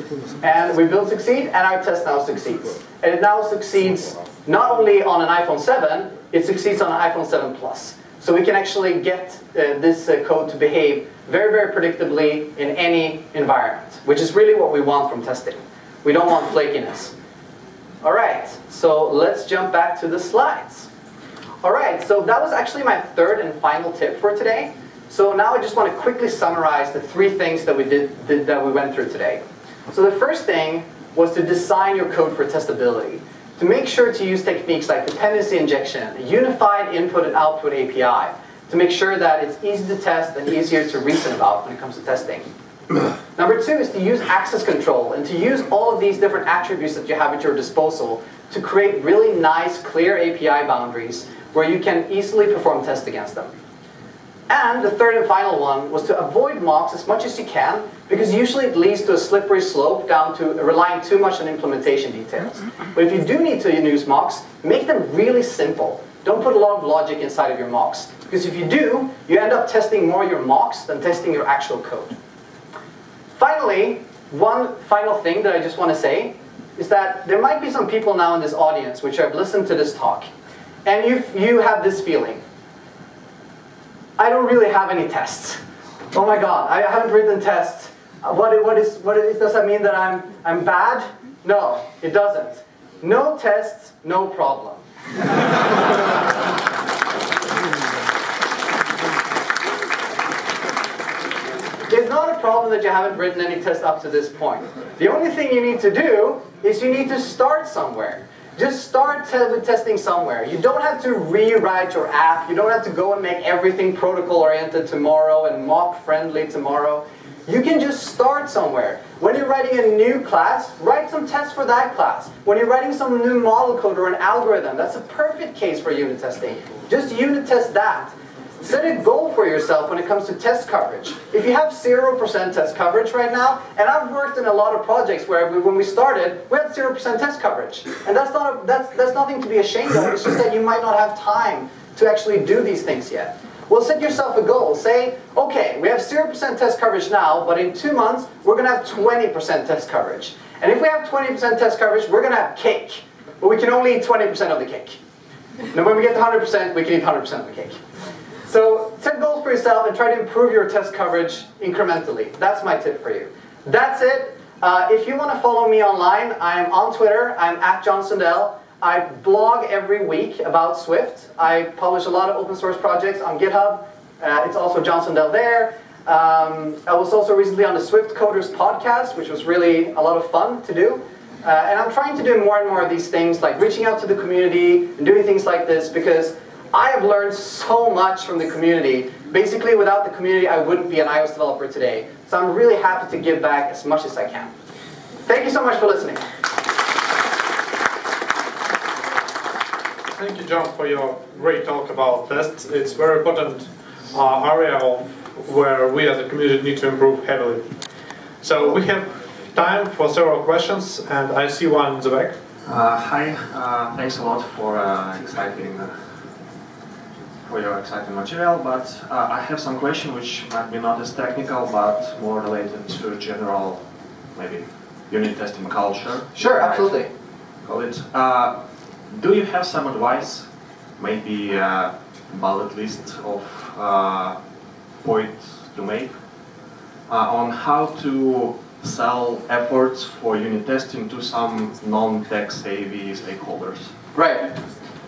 And we build succeed, and our test now succeeds. And it now succeeds not only on an iPhone 7, it succeeds on an iPhone 7 Plus. So we can actually get this code to behave very, very predictably in any environment, which is really what we want from testing. We don't want flakiness. All right, so let's jump back to the slides. All right, so that was actually my third and final tip for today. So now I just want to quickly summarize the 3 things that we went through today. So the first thing was to design your code for testability. To make sure to use techniques like dependency injection, a unified input and output API, to make sure that it's easy to test and easier to reason about when it comes to testing. Number 2 is to use access control and to use all of these different attributes that you have at your disposal to create really nice, clear API boundaries where you can easily perform tests against them. And the third and final one was to avoid mocks as much as you can, because usually it leads to a slippery slope down to relying too much on implementation details. But if you do need to use mocks, make them really simple. Don't put a lot of logic inside of your mocks, because if you do, you end up testing more your mocks than testing your actual code. Finally, one final thing that I just want to say is that there might be some people now in this audience which have listened to this talk, and you have this feeling. I don't really have any tests. Oh my god, I haven't written tests. Does that mean that I'm bad? No, it doesn't. No tests, no problem. It's not a problem that you haven't written any tests up to this point. The only thing you need to do is you need to start somewhere. Just start with testing somewhere. You don't have to rewrite your app. You don't have to go and make everything protocol-oriented tomorrow and mock-friendly tomorrow. You can just start somewhere. When you're writing a new class, write some tests for that class. When you're writing some new model code or an algorithm, that's a perfect case for unit testing. Just unit test that. Set a goal for yourself when it comes to test coverage. If you have 0% test coverage right now, and I've worked in a lot of projects where when we started, we had 0% test coverage. And that's nothing to be ashamed of, it's just that you might not have time to actually do these things yet. Well, set yourself a goal. Say, okay, we have 0% test coverage now, but in 2 months, we're going to have 20% test coverage. And if we have 20% test coverage, we're going to have cake. But we can only eat 20% of the cake. And when we get to 100%, we can eat 100% of the cake. So set goals for yourself and try to improve your test coverage incrementally. That's my tip for you. That's it. If you want to follow me online, I'm on Twitter. I'm at Sundell. I blog every week about Swift. I publish a lot of open source projects on GitHub. It's also John Sundell there. I was also recently on the Swift Coders podcast, which was really a lot of fun to do. And I'm trying to do more and more of these things, like reaching out to the community and doing things like this, because I have learned so much from the community. Basically, without the community, I wouldn't be an iOS developer today. So I'm really happy to give back as much as I can. Thank you so much for listening. Thank you, John, for your great talk about tests. It's a very important area of where we as a community need to improve heavily. So we have time for several questions, and I see one in the back. Hi, thanks a lot for your exciting material, but I have some questions which might be not as technical, but more related to general, maybe, unit testing culture. Sure, absolutely. Call it. Do you have some advice, maybe a bullet list of points to make on how to sell efforts for unit testing to some non-tech-savvy stakeholders? Right.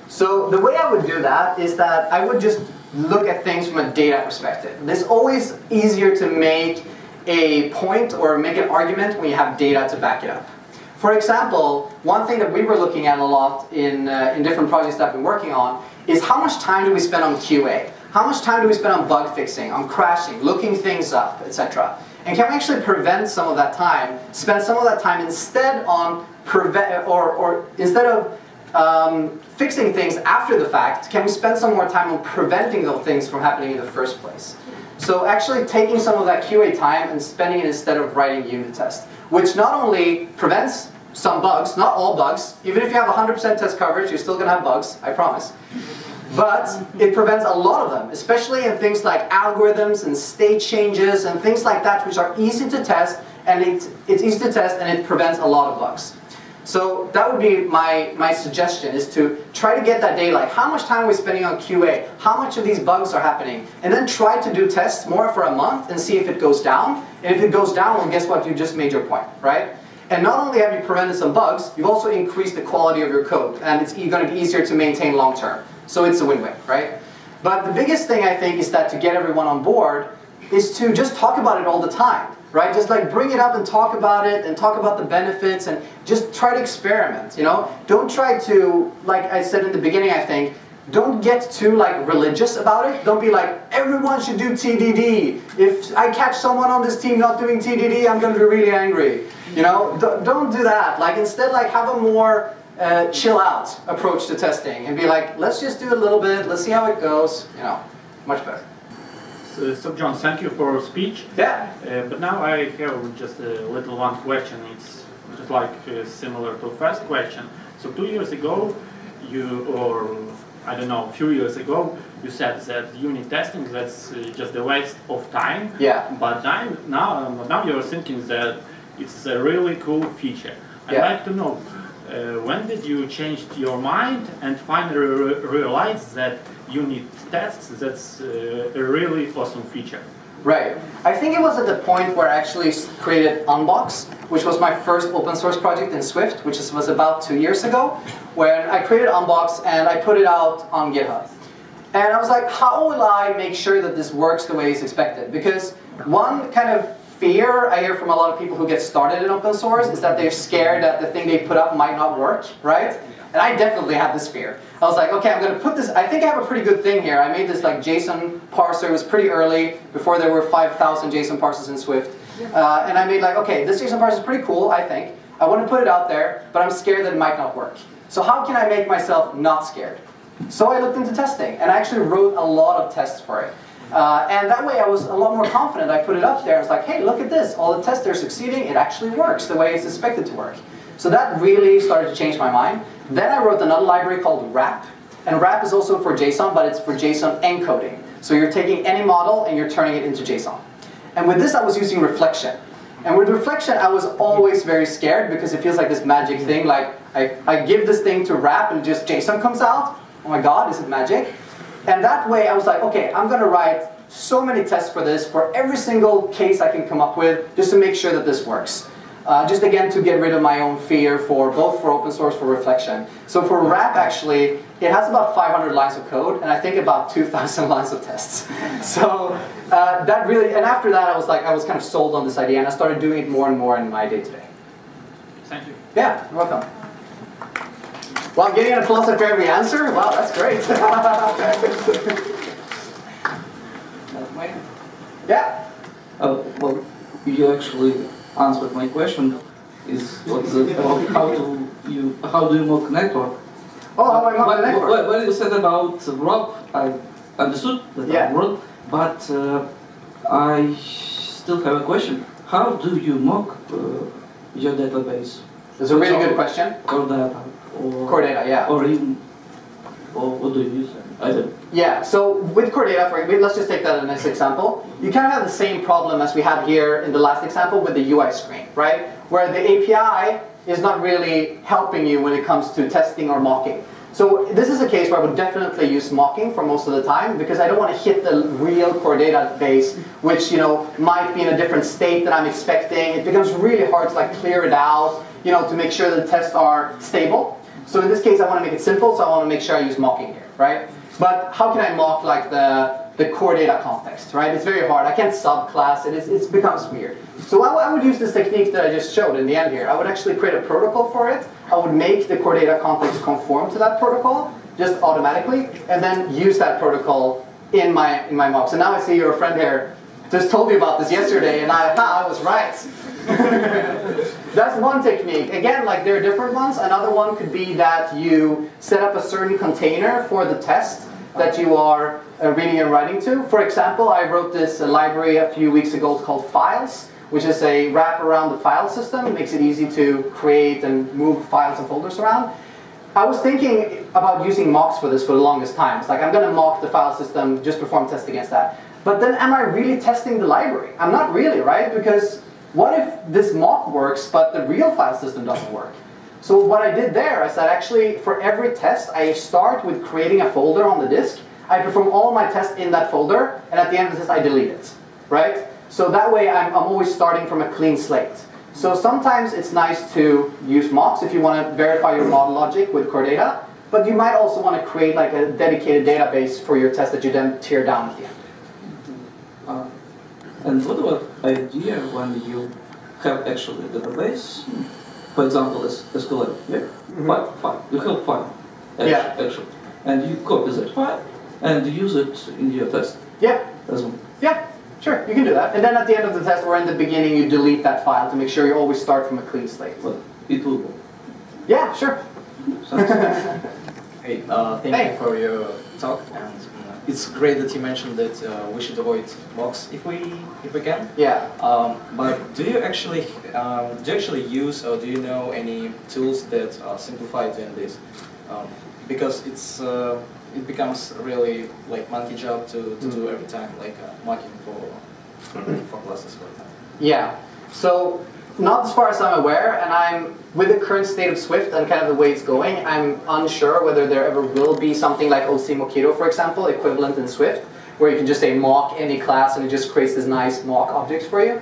So the way I would do that is that I would just look at things from a data perspective. It's always easier to make a point or make an argument when you have data to back it up. For example, one thing that we were looking at a lot in different projects that I've been working on is how much time do we spend on QA? How much time do we spend on bug fixing, on crashing, looking things up, etc.? And can we actually prevent some of that time, spend some of that time instead on instead of fixing things after the fact, can we spend some more time on preventing those things from happening in the first place? So actually taking some of that QA time and spending it instead of writing unit tests, which not only prevents some bugs, not all bugs, even if you have 100% test coverage, you're still going to have bugs, I promise. But it prevents a lot of them, especially in things like algorithms and state changes and things like that, which are easy to test, and it's easy to test and it prevents a lot of bugs. So that would be my suggestion, is to try to get that data, like how much time are we spending on QA, how much of these bugs are happening, and then try to do tests more for a month and see if it goes down. And if it goes down, well, guess what? You just made your point, right? And not only have you prevented some bugs, you've also increased the quality of your code, and it's going to be easier to maintain long term. So it's a win-win, right? But the biggest thing I think is that to get everyone on board is to just talk about it all the time. Right? Just like bring it up and talk about it and talk about the benefits and just try to experiment, you know? Don't try to, like I said in the beginning, I think, don't get too like religious about it. Don't be like, everyone should do TDD. If I catch someone on this team not doing TDD, I'm going to be really angry. You know? Don't do that. Like instead, like have a more chill out approach to testing and be like, let's just do a little bit, let's see how it goes, you know, much better. So John, thank you for your speech. Yeah. But now I have just a little one question. It's just like similar to the first question. So 2 years ago, or I don't know, a few years ago, you said that unit testing, that's just a waste of time. Yeah. But now you're thinking that it's a really cool feature. I'd Yeah. like to know, when did you change your mind and finally realize that unit tests, that's a really awesome feature? Right. I think it was at the point where I actually created Unbox, which was my first open source project in Swift, which was about 2 years ago, when I created Unbox and I put it out on GitHub. And I was like, how will I make sure that this works the way it's expected? Because one kind of fear I hear from a lot of people who get started in open source is that they're scared that the thing they put up might not work, right? And I definitely had this fear. I was like, okay, I'm going to put this, I think I have a pretty good thing here. I made this like JSON parser. It was pretty early, before there were 5,000 JSON parsers in Swift. And I made like, okay, this JSON parser is pretty cool, I think. I want to put it out there, but I'm scared that it might not work. So how can I make myself not scared? So I looked into testing, and I actually wrote a lot of tests for it. And that way I was a lot more confident. I put it up there. I was like, hey, look at this. All the tests are succeeding. It actually works the way it's expected to work. So that really started to change my mind. Then I wrote another library called wrap. And wrap is also for JSON, but it's for JSON encoding. So you're taking any model and you're turning it into JSON. And with this I was using reflection. And with reflection I was always very scared because it feels like this magic thing. Like I give this thing to wrap and just JSON comes out. Oh my god, is it magic? And that way I was like, okay, I'm going to write so many tests for this, for every single case I can come up with, just to make sure that this works. Just again to get rid of my own fear for both for open source, for reflection. So for wrap actually, it has about 500 lines of code, and I think about 2,000 lines of tests. So that really, and after that I was like, I was kind of sold on this idea, and I started doing it more and more in my day-to-day. Thank you. Yeah, you're welcome. Well, I'm getting an applause for every answer? Wow, that's great. Yeah? Well, you actually answered my question. Is about how do you mock network? Oh, how I mock the network? When you said about ROP, I understood that word, but I still have a question. How do you mock your database? That's a really good question. Core data. Core data, yeah. Or even, or what do you use? Either. Yeah, so with core data, let's just take that as a nice example. You kind of have the same problem as we had here in the last example with the UI screen, right? Where the API is not really helping you when it comes to testing or mocking. So this is a case where I would definitely use mocking for most of the time because I don't want to hit the real core database, which might be in a different state than I'm expecting. It becomes really hard to like clear it out, to make sure that the tests are stable. So in this case, I want to make it simple, so I want to make sure I use mocking here, right? But how can I mock like the core data context, right? It's very hard. I can't subclass it. It becomes weird. So I would use this technique that I just showed in the end here. I would actually create a protocol for it. I would make the core data context conform to that protocol just automatically, and then use that protocol in my mock. So now I see your friend here just told me about this yesterday, and I was right. That's one technique. Again, like there are different ones. Another one could be that you set up a certain container for the test that you are reading and writing to. For example, I wrote this library a few weeks ago called Files, which is a wrap around the file system. It makes it easy to create and move files and folders around. I was thinking about using mocks for this for the longest time. It's like I'm going to mock the file system, just perform tests against that. But then am I really testing the library? I'm not really, right? Because what if this mock works, but the real file system doesn't work? So what I did there is that actually for every test, I start with creating a folder on the disk. I perform all my tests in that folder, and at the end of the test, I delete it, right? So that way, I'm always starting from a clean slate. So sometimes it's nice to use mocks if you want to verify your model logic with core data, but you might also want to create like a dedicated database for your test that you then tear down at the end. And what about idea when you have actually a database? For example, as scalar, yeah? File. You have file, actually. And you copy that file and use it in your test. Yeah. As well. Yeah, sure, you can do that. And then at the end of the test or in the beginning, you delete that file to make sure you always start from a clean slate. But it will work. Yeah, sure. Hey, thank you for your talk, and it's great that you mentioned that we should avoid mocks if we can. Yeah. But do you actually use or do you know any tools that simplify doing this? Because it becomes really like monkey job to do every time, like mocking for classes, for example. Yeah. So not as far as I'm aware, and I'm with the current state of Swift and kind of the way it's going, I'm unsure whether there ever will be something like OC Mockito, for example, equivalent in Swift, where you can just say mock any class and it just creates this nice mock objects for you.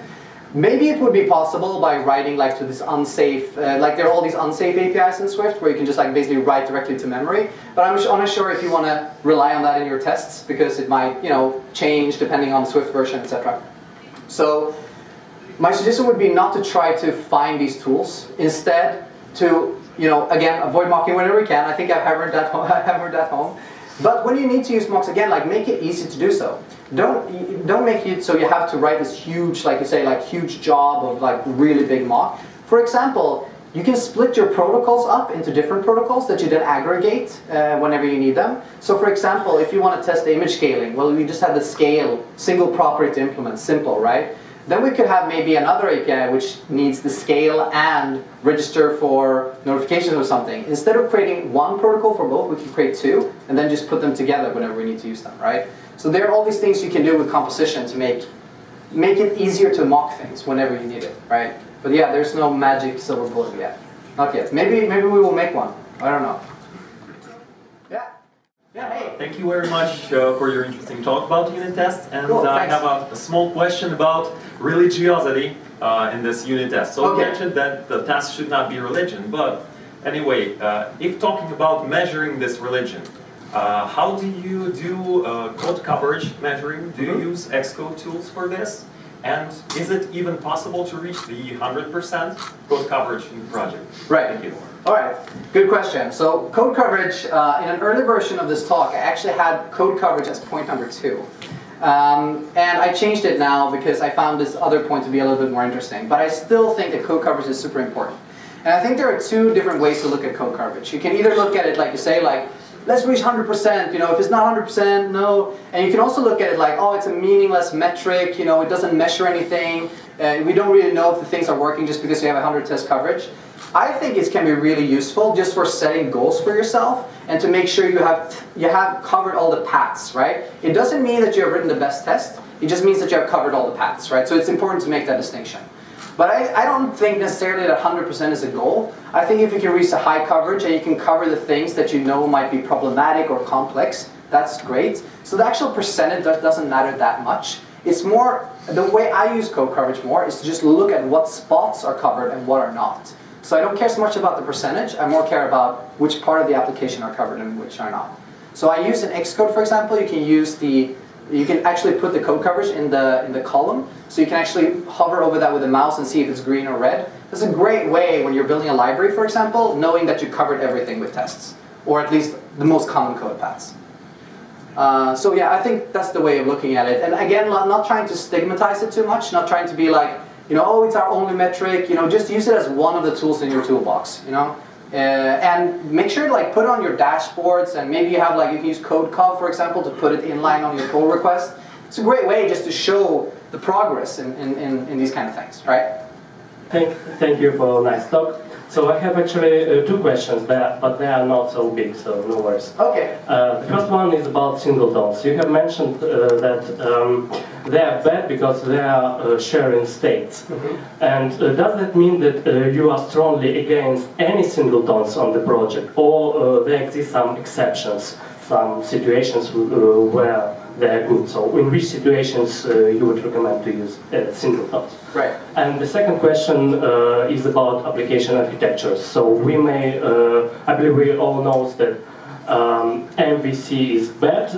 Maybe it would be possible by writing like to this unsafe, like there are all these unsafe APIs in Swift where you can just like basically write directly to memory. But I'm unsure if you want to rely on that in your tests because it might, change depending on the Swift version, etc. So my suggestion would be not to try to find these tools. Instead, to again avoid mocking whenever you can. I think I've hammered that home. But when you need to use mocks again, like make it easy to do so. Don't make it so you have to write this huge, like you say, like huge job of like really big mock. For example, you can split your protocols up into different protocols that you then aggregate whenever you need them. So for example, if you want to test the image scaling, well, we just have the scale, single property to implement, simple, right? Then we could have maybe another API which needs the scale and register for notifications or something. Instead of creating one protocol for both, we can create two and then just put them together whenever we need to use them, right? So there are all these things you can do with composition to make it easier to mock things whenever you need it, right? But yeah, there's no magic silver bullet yet. Not yet. Maybe we will make one. I don't know. Yeah. Yeah, hey. Thank you very much for your interesting talk about unit tests. And cool, I have a small question about religiosity in this unit test. So you mentioned that the test should not be religion, but anyway, if talking about measuring this religion, how do you do code coverage measuring? Do you use Xcode tools for this? And is it even possible to reach the 100% code coverage in the project? Right. Thank you. All right, good question. So code coverage, in an early version of this talk, I actually had code coverage as point number 2. And I changed it now because I found this other point to be a little bit more interesting. But I still think that code coverage is super important. And I think there are 2 different ways to look at code coverage. You can either look at it like you say, like, let's reach 100%, if it's not 100%, no. And you can also look at it like, oh, it's a meaningless metric, it doesn't measure anything. We don't really know if the things are working just because you have 100 test coverage. I think it can be really useful just for setting goals for yourself and to make sure you have covered all the paths, right? It doesn't mean that you have written the best test. It just means that you have covered all the paths, right? So it's important to make that distinction. But I don't think necessarily that 100% is a goal. I think if you can reach a high coverage and you can cover the things that you know might be problematic or complex, that's great. So the actual percentage doesn't matter that much. It's more, the way I use code coverage more is to just look at what spots are covered and what are not. So I don't care so much about the percentage, I more care about which part of the application are covered and which are not. So I use in Xcode, for example, you can actually put the code coverage in the column, so you can actually hover over that with a mouse and see if it's green or red. That's a great way when you're building a library, for example, knowing that you covered everything with tests, or at least the most common code paths. So yeah, I think that's the way of looking at it. And again, not trying to stigmatize it too much, not trying to be like, oh, it's our only metric, just use it as one of the tools in your toolbox, and make sure to put it on your dashboards, and maybe you have you can use CodeCov, for example, to put it inline on your pull request. It's a great way just to show the progress in these kind of things, right? Thank you for a nice talk. So I have actually 2 questions, but they are not so big, so no worries. Okay. The first one is about singletons. You have mentioned that they are bad because they are sharing states. Mm-hmm. And does that mean that you are strongly against any singletons on the project, or there exist some exceptions, some situations where they are good? So in which situations you would recommend to use singletons? Right. And the second question is about application architectures. So we may, I believe we all know that MVC is bad,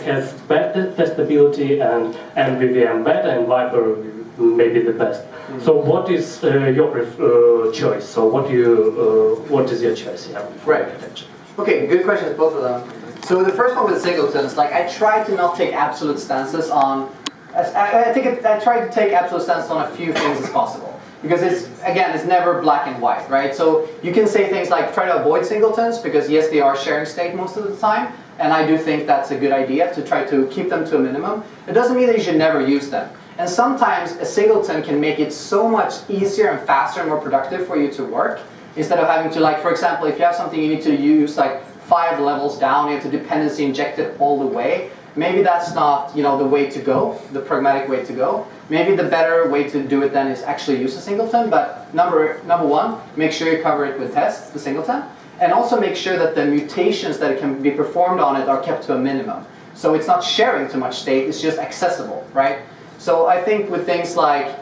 has bad testability, and MVVM bad, and Viper may be the best. Mm-hmm. So what is your choice? So what is your choice here for architecture? Okay, good questions, both of them. So the first one with singletons, I try to not take absolute stances on. I try to take absolute stances on a few things as possible, because it's never black and white, right? So you can say things like try to avoid singletons, because yes, they are sharing state most of the time, and I do think that's a good idea to try to keep them to a minimum. It doesn't mean that you should never use them. And sometimes a singleton can make it so much easier and faster and more productive for you to work, instead of having to, for example, if you have something you need to use 5 levels down, you have to dependency inject it all the way. Maybe that's not the way to go, the pragmatic way to go. Maybe the better way to do it then is actually use a singleton. But number 1, make sure you cover it with tests, the singleton, and also make sure that the mutations that can be performed on it are kept to a minimum. So it's not sharing too much state, it's just accessible, right? So I think with things like,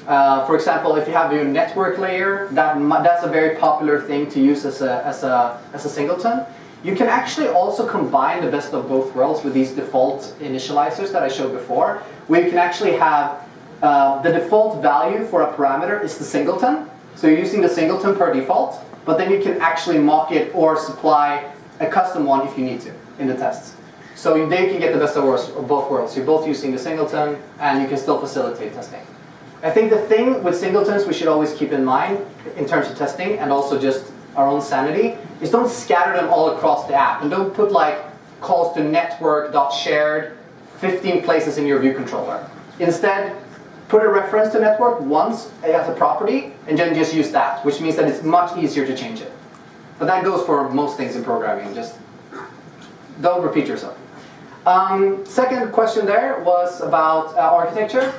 for example, if you have your network layer, that's a very popular thing to use as a singleton. You can actually also combine the best of both worlds with these default initializers that I showed before, where you can actually have the default value for a parameter is the singleton. So you're using the singleton per default, but then you can actually mock it or supply a custom one if you need to in the tests. So they can get the best of both worlds. You're both using the singleton, and you can still facilitate testing. I think the thing with singletons we should always keep in mind in terms of testing, and also just our own sanity, is don't scatter them all across the app, and don't put like calls to network.shared 15 places in your view controller. Instead, put a reference to network once as a property, and then just use that, which means that it's much easier to change it. But that goes for most things in programming. Just don't repeat yourself. Second question there was about architecture.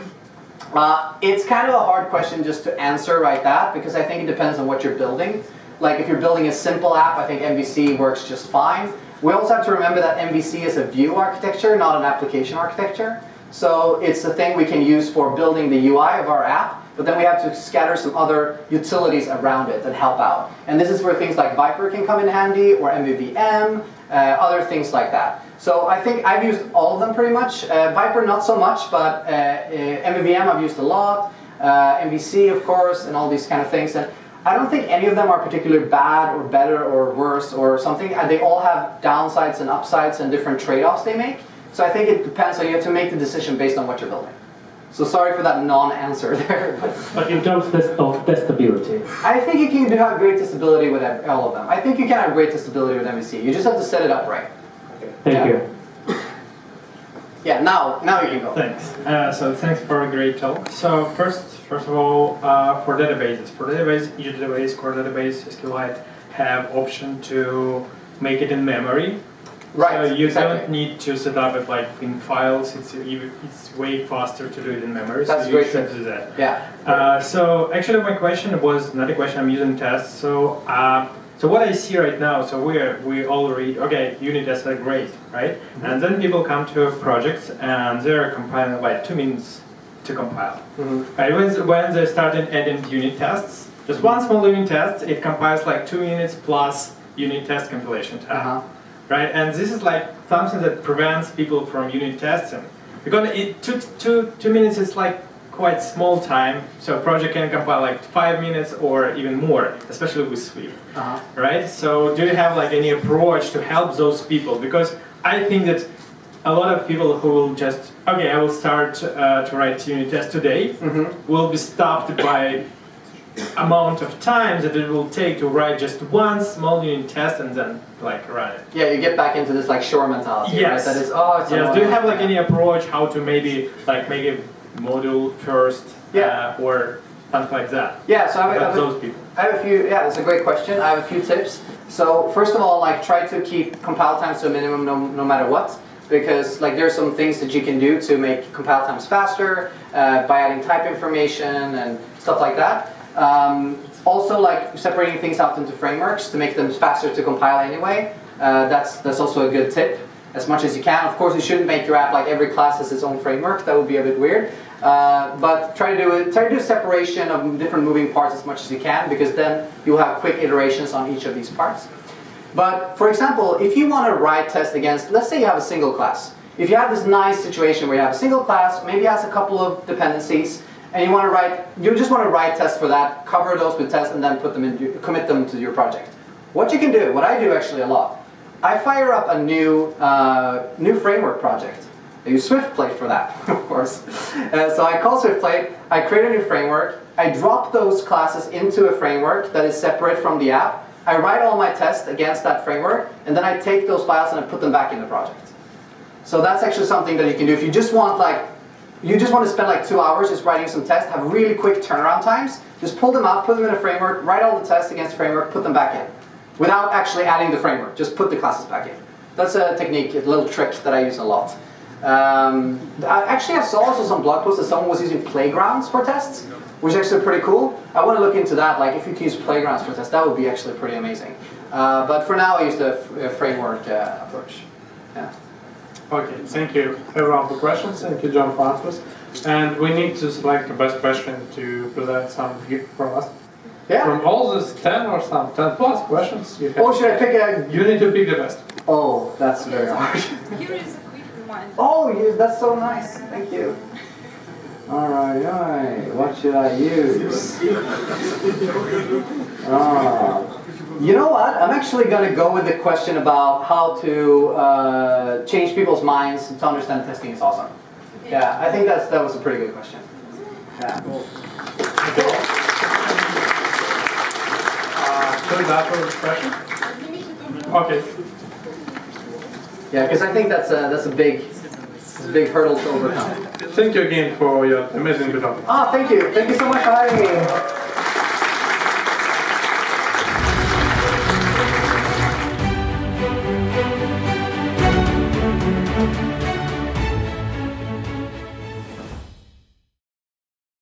It's kind of a hard question just to answer right that, because I think it depends on what you're building. Like if you're building a simple app, I think MVC works just fine. We also have to remember that MVC is a view architecture, not an application architecture. So it's a thing we can use for building the UI of our app, but then we have to scatter some other utilities around it that help out. And this is where things like Viper can come in handy, or MVVM, other things like that. So I think I've used all of them pretty much. Viper not so much, but MVVM I've used a lot. MVC of course, and all these kind of things. And I don't think any of them are particularly bad or better or worse or something. They all have downsides and upsides and different trade-offs they make. So I think it depends, so you have to make the decision based on what you're building. So sorry for that non-answer there. But in terms of testability? I think you can have great testability with all of them. I think you can have great testability with MVC. You just have to set it up right. Thank you. Yeah, now you can go. Thanks. So thanks for a great talk. So first of all, for databases. For database, each database, core database, SQLite have option to make it in memory. Right. So you exactly. don't need to set up it like in files. It's way faster to do it in memory. That's so great. you should do that. Yeah. So actually, my question was not a question. I'm using tests. So so what I see right now. So we all read. Okay, unit tests are great, right? Mm-hmm. And then people come to projects and they're compiling like 2 minutes to compile. Mm-hmm. Right? When they started adding unit tests, just one small unit test, it compiles like 2 minutes plus unit test compilation time. Right, and this is like something that prevents people from unit testing, because two minutes is like quite small time. So a project can compile like 5 minutes or even more, especially with Swift. Right. So do you have like any approach to help those people? Because I think that a lot of people who will just I will start to write unit test today will be stopped by amount of time that it will take to write just one small unit test and then like run it. Yeah, you get back into this like shore mentality. Yes. Right? That is, it's yes. Do you have like any approach how to maybe like make a module first or something like that? Yeah, so I have a few, that's a great question. I have a few tips. So first of all, like try to keep compile times to a minimum no matter what. Because like there's some things that you can do to make compile times faster by adding type information and stuff like that. Also, like separating things out into frameworks to make them faster to compile anyway. That's also a good tip, as much as you can. Of course, you shouldn't make your app like every class has its own framework. That would be a bit weird. But try to do separation of different moving parts as much as you can, because then you'll have quick iterations on each of these parts. But for example, if you want to write tests against, let's say you have a single class. If you have this nice situation where you have a single class, maybe has a couple of dependencies, and you just want to write tests for that, cover those with tests, and then commit them to your project. What you can do, what I do actually a lot, I fire up a new framework project. I use SwiftPlate for that, of course. So I call SwiftPlate, I create a new framework, I drop those classes into a framework that is separate from the app, I write all my tests against that framework, and then I take those files and I put them back in the project. So that's actually something that you can do. If you just want to spend like 2 hours just writing some tests, have really quick turnaround times, just pull them out, put them in a framework, write all the tests against the framework, put them back in. Without actually adding the framework, just put the classes back in. That's a technique, a little trick that I use a lot. Actually, I saw also some blog posts that someone was using playgrounds for tests, which is actually pretty cool. I want to look into that, like if you can use playgrounds for tests, that would be actually pretty amazing. But for now, I use the framework approach. Yeah. Okay, thank you everyone for questions. Thank you, John, for answers. And we need to select the best question to present some gift from us. Yeah. From all these 10 or some 10 plus questions you have. Oh, should I pick a... You need to pick the best. Oh, that's very hard. Here is a quick reminder. Oh, that's so nice. Thank you. Alright, what should I use? You know what? I'm actually going to go with the question about how to change people's minds to understand testing is awesome. Yeah, I think that was a pretty good question. Yeah. Cool. Should that was the question? Okay. Yeah, because I think that's a big hurdle to overcome. Thank you again for your amazing talk. Ah, thank you. Thank you so much for having me.